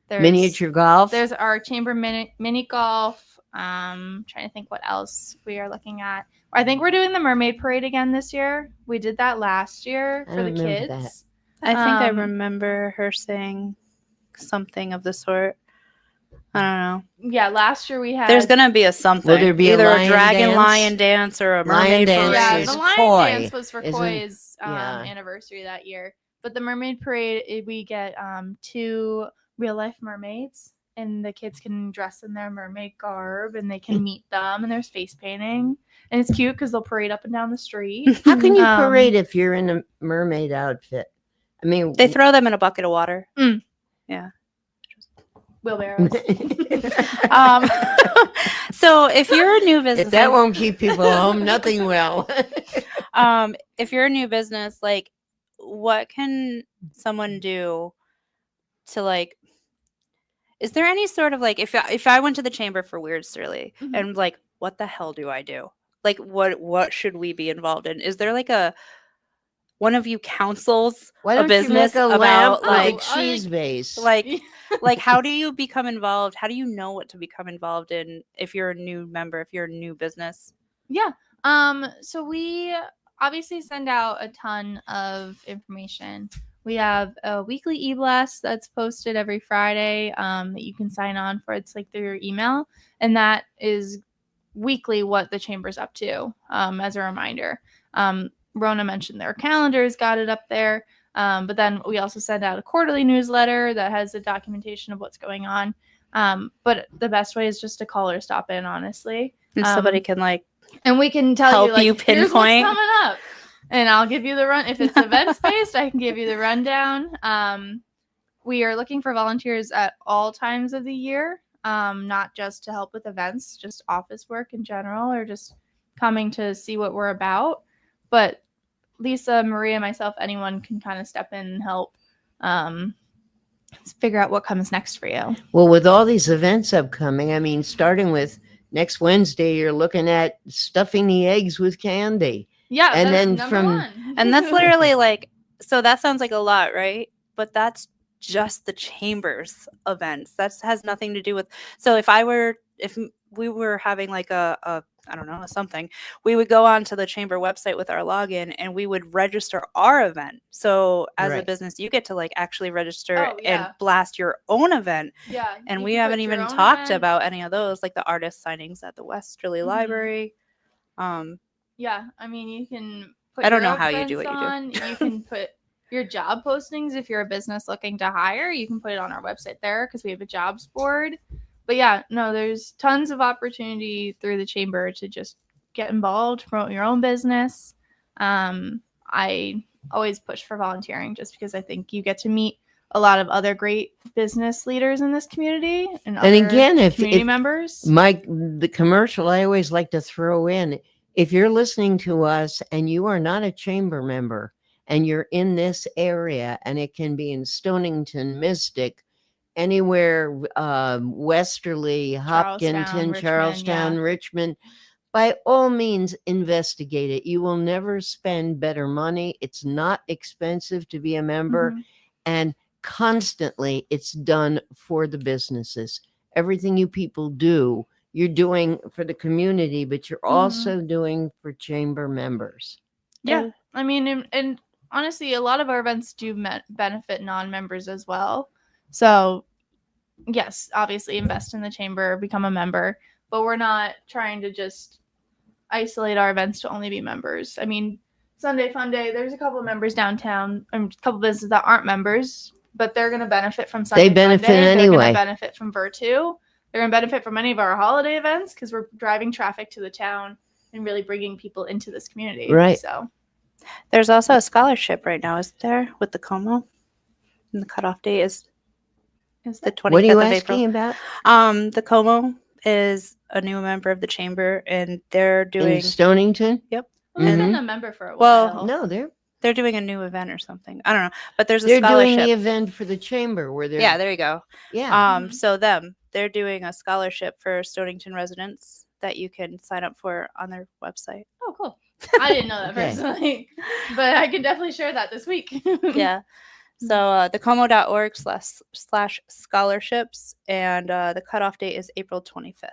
There's Miniature golf. There's our chamber mini golf. Trying to think what else we are looking at. I think we're doing the mermaid parade again this year. We did that last year I for the remember kids. I think I Um, remember her saying something of the sort. I don't know. Yeah, last year we had. There's gonna be a something. Will there be a either lion dragon dance? lion dance or a Lion mermaid dance Yeah, parade. is the lion Koi, dance was for isn't- Koi's yeah. anniversary that year. But the mermaid parade, we get 2 real life mermaids, and the kids can dress in their mermaid garb, and they can meet them, and there's face painting, and it's cute because they'll parade up and down the street. How can you Um, parade if you're in a mermaid outfit? I mean, They throw them in a bucket of water. Yeah. Wheelbarrows. So if you're a new business, if that won't keep people home, nothing will. if you're a new business, like, what can someone do to, like, is there any sort of, like, if I went to the chamber for Weird Surly Mhm. and, like, what the hell do I do? Like, what should we be involved in? Is there like one of you counsels Why a don't business you make a about lamp with like a cheese base? like how do you become involved? How do you know what to become involved in if you're a new member, if you're a new business? Yeah. So we obviously send out a ton of information. We have a weekly e-blast that's posted every Friday that you can sign on for. It's like through your email, and that is weekly what the chamber's up to as a reminder. Rona mentioned their calendars, got it up there. But then we also send out a quarterly newsletter that has a documentation of what's going on. But the best way is just to call or stop in, honestly. And somebody can and we can tell help you, like, you here's what's pinpoint. coming up. And I'll give you the run. If it's events based, I can give you the rundown. We are looking for volunteers at all times of the year, not just to help with events, just office work in general, or just coming to see what we're about. But Lisa, Maria, myself, anyone can kind of step in and help figure out what comes next for you. Well, with all these events upcoming, I mean, starting with next Wednesday, you're looking at stuffing the eggs with candy. Yeah, and that's then number one. And that's literally like, so that sounds like a lot, right? But that's just the chamber's events. That has nothing to do with, so if we were having like a I don't know, something, we would go on to the chamber website with our login and we would register our event. So as a Right. business, you get to like actually register Oh, yeah. and blast your own event. Yeah. And you we can haven't put your even own talked event. about any of those, like the artist signings at the Westerly Library. Yeah, I mean, you can put I don't your know how you events do what you do. on. You can put your job postings if you're a business looking to hire. You can put it on our website there because we have a jobs board. But yeah, no, there's tons of opportunity through the chamber to just get involved, promote your own business. I always push for volunteering just because I think you get to meet a lot of other great business leaders in this community and other again, if community members. the commercial I always like to throw in, if you're listening to us and you are not a chamber member and you're in this area, and it can be in Stonington, Mystic, anywhere, Westerly, Hopkinton, Charlestown, Richmond, by all means, investigate it. You will never spend better money. It's not expensive to be a member. And constantly it's done for the businesses. Everything you people do, you're doing for the community, but you're also doing for chamber members. Yeah. I mean, and honestly, a lot of our events do benefit non-members as well. So yes, obviously invest in the chamber, become a member, but we're not trying to just isolate our events to only be members. I mean, Sunday Fun Day, there's a couple of members downtown and a couple businesses that aren't members, but they're going to benefit from Sunday They benefit Fun Day. They're anyway. going to benefit from Virtu. They're going to benefit from any of our holiday events because we're driving traffic to the town and really bringing people into this community. Right. So There's also a scholarship right now, isn't there, with the Como? And the cutoff date is the 25th What are you of asking April. about? The Como is a new member of the chamber, and they're doing In Stonington? Yep. well, they've been Mhm. a member for a while. Well, No, they're doing a new event or something. I don't know, but there's a they're scholarship. doing the event for the chamber where they're Yeah, there you go. yeah. So they're doing a scholarship for Stonington residents that you can sign up for on their website. Oh, cool. I didn't know that Okay. personally, but I can definitely share that this week. Yeah. So thecomo.org/scholarships, and the cutoff date is April 25th.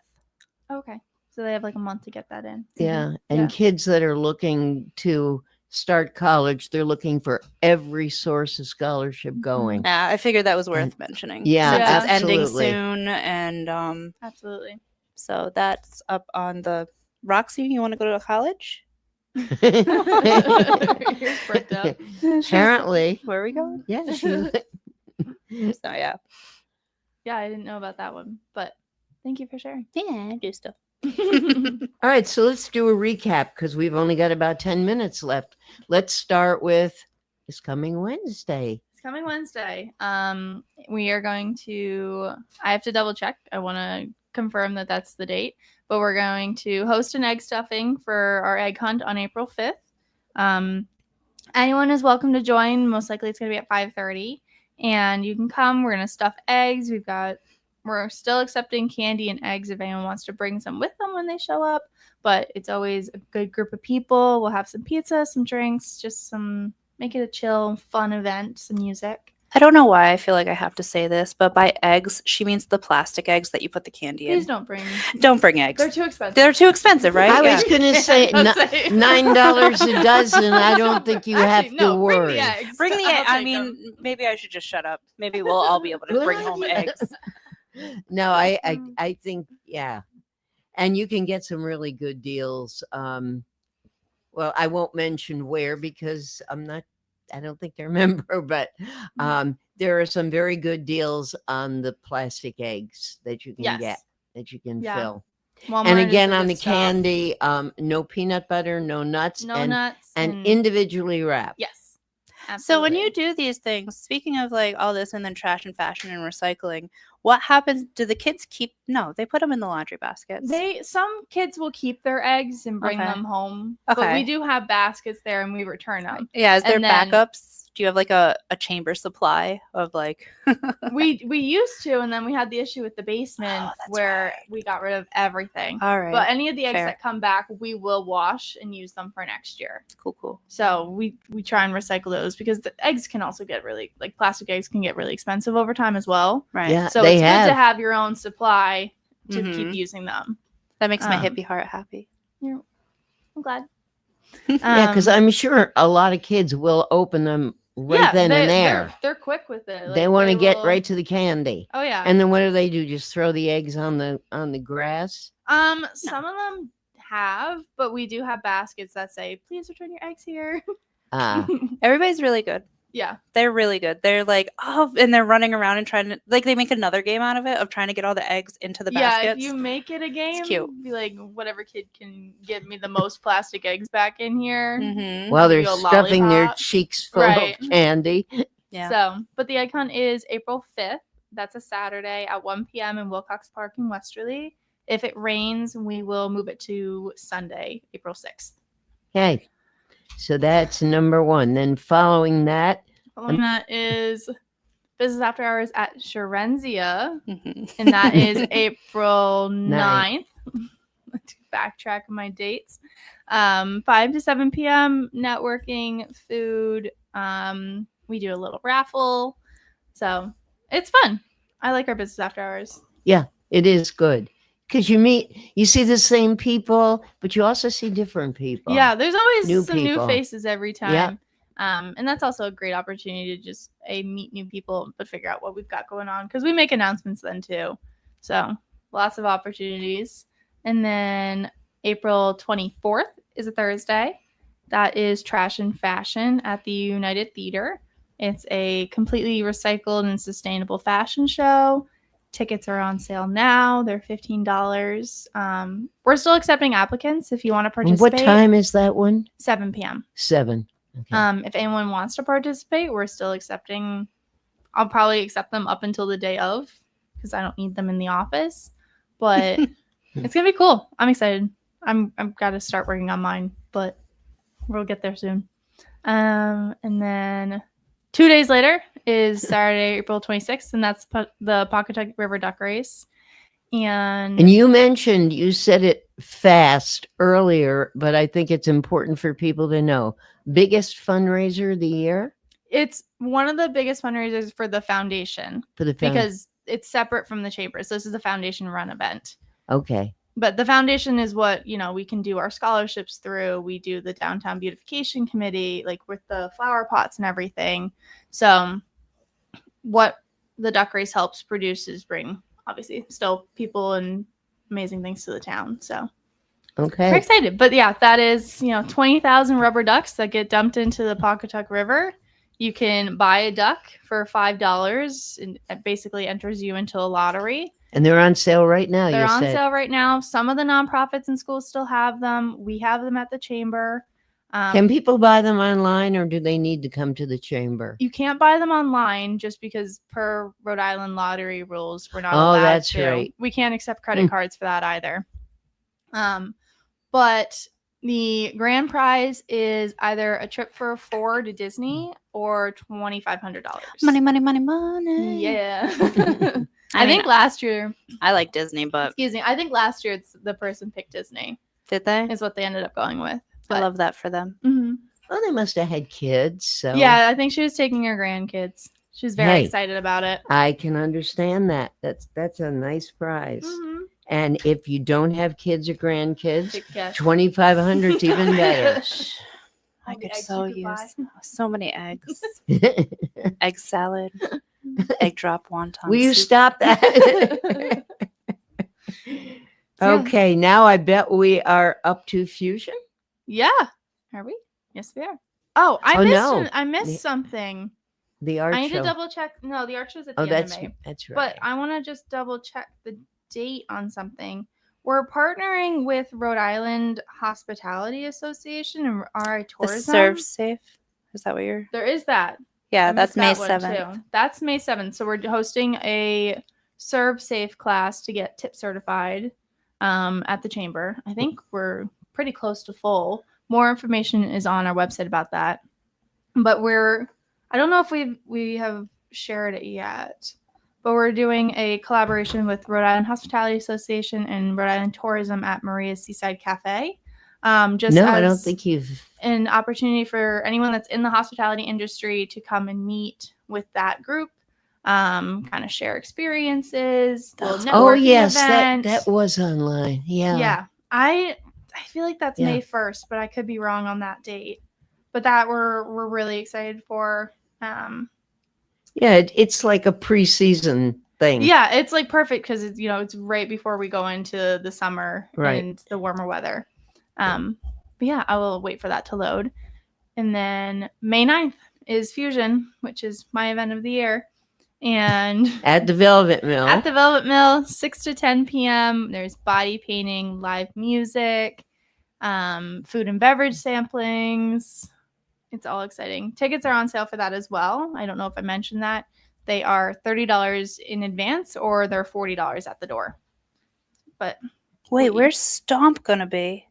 Okay. So they have like a month to get that in. Yeah. And Yeah. kids that are looking to start college, they're looking for every source of scholarship going. Yeah, I figured that was worth mentioning. Yeah, Since it's ending absolutely. soon, and Absolutely. so that's up on the Roxy. You want to go to college? Yours perked up. Apparently. Where are we going? Yeah. So yeah. Yeah, I didn't know about that one, but thank you for sharing. Yeah, I do stuff. All right, so let's do a recap because we've only got about 10 minutes left. Let's start with this coming Wednesday. It's coming Wednesday. We are going to, I have to double check. I want to confirm that that's the date, but we're going to host an egg stuffing for our egg hunt on April 5th. Anyone is welcome to join. Most likely it's going to be at 5:30, and you can come. We're going to stuff eggs. We're still accepting candy and eggs if anyone wants to bring some with them when they show up, but it's always a good group of people. We'll have some pizza, some drinks, make it a chill, fun event, some music. I don't know why I feel like I have to say this, but by eggs, she means the plastic eggs that you put the candy in. Please don't bring eggs. They're too expensive. They're too expensive, right? I was going to say I'll say. $9 a dozen. I don't think you have to Bring worry. the eggs. Bring the I'll egg. I take mean, them. maybe I should just shut up. Maybe we'll all be able to bring home eggs. No, I think, yeah. And you can get some really good deals. Well, I won't mention where because I'm not I don't think they remember, but there are some very good deals on the plastic eggs that you can get, that you can fill. Walmart And is again, the on good the stuff. candy, no peanut butter, no nuts, No and, nuts, and individually wrapped. Yes. So when Absolutely. you do these things, speaking of like all this and then trash and fashion and recycling, what happens? Do the kids keep? No, they put them in the laundry baskets. Some kids will keep their eggs and bring Okay. them home. But we Okay. do have baskets there and we return them. Yeah, is there And then- backups? Do you have like a chamber supply of like? we used to, and then we had the issue with the basement where we got rid of everything. All right. But any of the eggs Fair. that come back, we will wash and use them for next year. Cool. So we try and recycle those because the eggs can also get really, like plastic eggs can get really expensive over time as well. Right. Yeah, So they it's have. good to have your own supply to Mhm. keep using them. That makes my Um, hippie heart happy. I'm glad. Yeah, because I'm sure a lot of kids will open them right then and there. They're quick with it. They Like, want to get will- right to the candy. Oh yeah. And then what do? Just throw the eggs on the grass? Some of them have, but we do have baskets that say, "Please return your eggs here." Everybody's really good. Yeah. They're really good. They're like, oh, and they're running around and trying to, like, they make another game out of it of trying to get all the eggs into the Yeah, baskets. if you make it a game, cute. be like, whatever kid can get me the most plastic eggs back in here. Mhm. While they're Give you a stuffing their lollipop. cheeks full Right. of candy. Yeah. So, but the egg hunt is April 5th. That's a Saturday at 1 p.m. in Wilcox Park in Westerly. If it rains, we will move it to Sunday, April 6th. Okay. So that's number one. Then following that, Following that is Business After Hours at Sharenzia, Mhm. and that is April Ninth. 9th. To backtrack my dates. 5 to 7 p.m. networking, food. We do a little raffle. So it's fun. I like our Business After Hours. yeah, it is good. Because you see the same people, but you also see different people. Yeah, there's always New some people. new faces every time. Yeah. And that's also a great opportunity to just meet new people, but figure out what we've got going on because we make announcements then too. So lots of opportunities. And then April 24th is a Thursday. That is Trash and Fashion at the United Theater. It's a completely recycled and sustainable fashion show. Tickets are on sale now. They're $15. We're still accepting applicants if you want to And participate. what time is that one? 7 p.m. 7. Okay. If anyone wants to participate, we're still accepting. I'll probably accept them up until the day of because I don't need them in the office. But it's gonna be cool. I'm excited. I've got to start working on mine, but we'll get there soon. And then 2 days later is Saturday, April 26th, and that's the Pawcatuck River Duck Race. And you said it fast earlier, but I think it's important for people to know. Biggest fundraiser of the year? It's one of the biggest fundraisers for the foundation For the because it's separate from the chamber. So this is a foundation run event. Okay. But the foundation is what, we can do our scholarships through. We do the downtown beautification committee, like with the flower pots and everything. So what the duck race helps produce is bring, obviously, still people and amazing things to the town. So Okay. we're excited. But yeah, that is, 20,000 rubber ducks that get dumped into the Pawcatuck River. You can buy a duck for $5 and it basically enters you into a lottery. And they're on sale right now. They're you on said. sale right now. Some of the nonprofits and schools still have them. We have them at the chamber. Can people buy them online or do they need to come to the chamber? You can't buy them online just because per Rhode Island lottery rules, we're not Oh, allowed that's to. right. We can't accept credit cards for that either. But the grand prize is either a trip for 4 to Disney or $2,500. Money, money, money, money. Yeah. I I think mean, last year, I like Disney, but excuse me, I think last year it's the person picked Disney did they? is what they ended up going with. I love that for them. Mhm. Well, they must have had kids. So Yeah, I think she was taking her grandkids. She was very Hey. excited about it. I can understand that. That's a nice prize. Mhm. And if you don't have kids or grandkids, Big cash. 2,500 is even better. I All the could eggs so you could use buy. so many eggs. Egg salad, egg drop wonton. Will you soup. stop that? Okay, now I bet we are up to fusion. Yeah. Are we? Yes, we are. Oh, no. I missed The- something. The art I need show. to double check. No, the art show's at the Oh, end that's of May. that's right. But I want to just double check the date on something. We're partnering with Rhode Island Hospitality Association and RI The Tourism. Serve Safe. Is that what you're? There is that. Yeah, I that's May missed that one, 7th. too. That's May 7th. So we're hosting a Serve Safe class to get tip certified at the chamber. I think we're pretty close to full. More information is on our website about that. But I don't know if we have shared it yet, but we're doing a collaboration with Rhode Island Hospitality Association and Rhode Island Tourism at Maria's Seaside Cafe. I don't think you've. An opportunity for anyone that's in the hospitality industry to come and meet with that group, kind of share experiences. Oh yes, that was online. Yeah. Yeah, I feel like that's May 1st, but I could be wrong on that date. But that we're really excited for. Yeah, it's like a preseason thing. Yeah, it's like perfect because it's right before we go into the summer and the warmer weather. But yeah, I will wait for that to load. And then May 9th is Fusion, which is my event of the year. And at the Velvet Mill. At the Velvet Mill, 6 to 10 p.m. There's body painting, live music, food and beverage samplings. It's all exciting. Tickets are on sale for that as well. I don't know if I mentioned that. They are $30 in advance or they're $40 at the door. But wait, where's Stomp gonna be?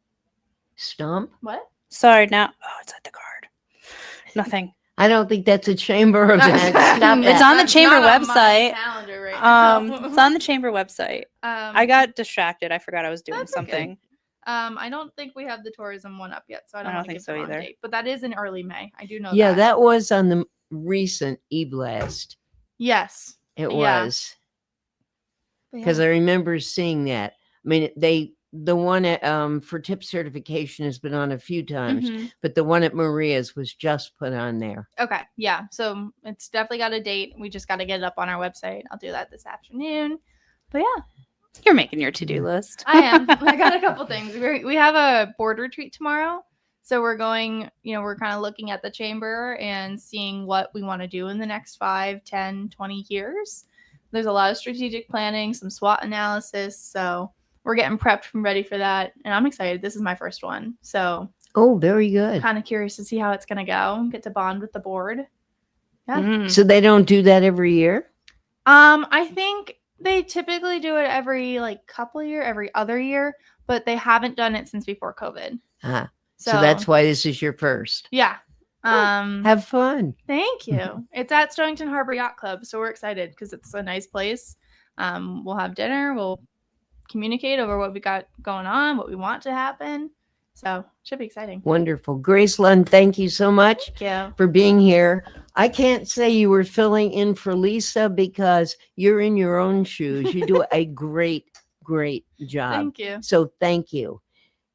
Stomp? What? Sorry, now. Oh, it's at the card. Nothing. I don't think that's a chamber event. It's on the chamber website. Right it's on the chamber website. I got distracted. I forgot I was doing something. Okay. I don't think we have the tourism one up yet, so I don't think so either. Date, but that is in early May. I do know Yeah, that. that was on the recent e-blast. Yes. It was. Because I remember seeing that. I mean, the one at for tip certification has been on a few times, but the one at Maria's was just put on there. Okay. Yeah. So it's definitely got a date. We just got to get it up on our website. I'll do that this afternoon. But yeah. You're making your to-do list. I am. I got a couple things. We have a board retreat tomorrow. So we're going, we're kind of looking at the chamber and seeing what we want to do in the next 5, 10, 20 years. There's a lot of strategic planning, some SWOT analysis. So we're getting prepped and ready for that. And I'm excited. This is my first one. So. Oh, very good. Kind of curious to see how it's going to go. Get to bond with the board. Yeah. So they don't do that every year? I think they typically do it every every other year, but they haven't done it since before COVID. So that's why this is your first. Yeah. Have fun. Thank you. It's at Stonington Harbor Yacht Club, so we're excited because it's a nice place. We'll have dinner. We'll communicate over what we got going on, what we want to happen. So should be exciting. Wonderful. Grace Lund, thank you so much for being here. I can't say you were filling in for Lisa because you're in your own shoes. You do a great job. Thank you. So thank you.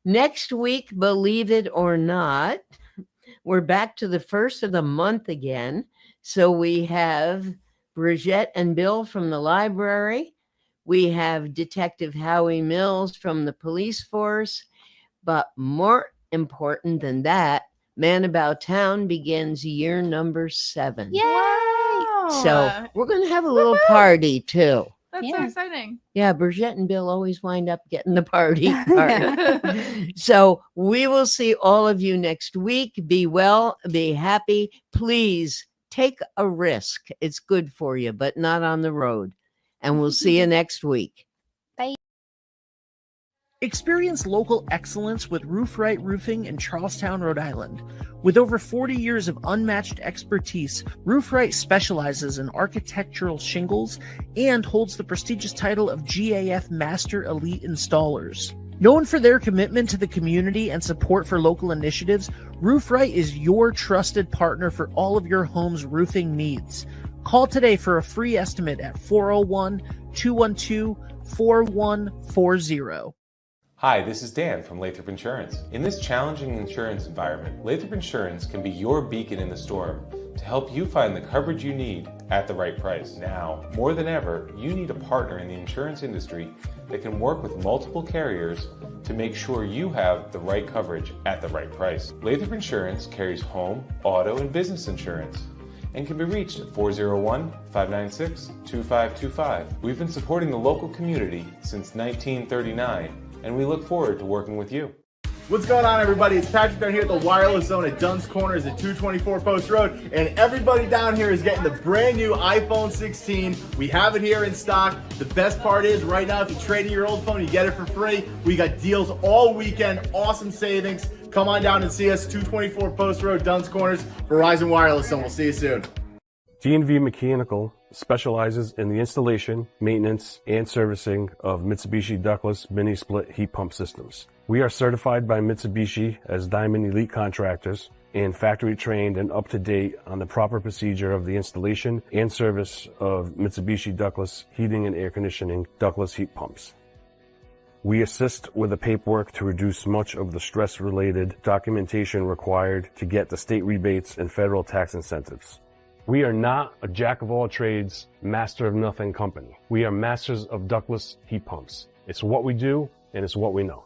Next week, believe it or not, we're back to the first of the month again. So we have Bridget and Bill from the library. We have Detective Howie Mills from the police force. But more important than that, Man About Town begins year number 7. Yay! So we're going to have a little party too. That's so exciting. Yeah, Bridget and Bill always wind up getting the party. So we will see all of you next week. Be well, be happy. Please take a risk. It's good for you, but not on the road. And we'll see you next week. Bye. Experience local excellence with Roof Right Roofing in Charlestown, Rhode Island. With over 40 years of unmatched expertise, Roof Right specializes in architectural shingles and holds the prestigious title of GAF Master Elite Installers. Known for their commitment to the community and support for local initiatives, Roof Right is your trusted partner for all of your home's roofing needs. Call today for a free estimate at 401-212-4140. Hi, this is Dan from Lathrop Insurance. In this challenging insurance environment, Lathrop Insurance can be your beacon in the storm to help you find the coverage you need at the right price. Now, more than ever, you need a partner in the insurance industry that can work with multiple carriers to make sure you have the right coverage at the right price. Lathrop Insurance carries home, auto, and business insurance and can be reached at 401-596-2525. We've been supporting the local community since 1939, and we look forward to working with you. What's going on, everybody? It's Patrick down here at the Wireless Zone at Dunn's Corners at 224 Post Road, and everybody down here is getting the brand new iPhone 16. We have it here in stock. The best part is, right now, if you trade in your old phone, you get it for free. We got deals all weekend, awesome savings. Come on down and see us, 224 Post Road, Dunn's Corners, Verizon Wireless Zone. We'll see you soon. D&V Mechanical specializes in the installation, maintenance, and servicing of Mitsubishi ductless mini-split heat pump systems. We are certified by Mitsubishi as Diamond Elite Contractors and factory trained and up to date on the proper procedure of the installation and service of Mitsubishi ductless heating and air conditioning ductless heat pumps. We assist with the paperwork to reduce much of the stress-related documentation required to get the state rebates and federal tax incentives. We are not a jack-of-all-trades, master-of-nothing company. We are masters of ductless heat pumps. It's what we do, and it's what we know.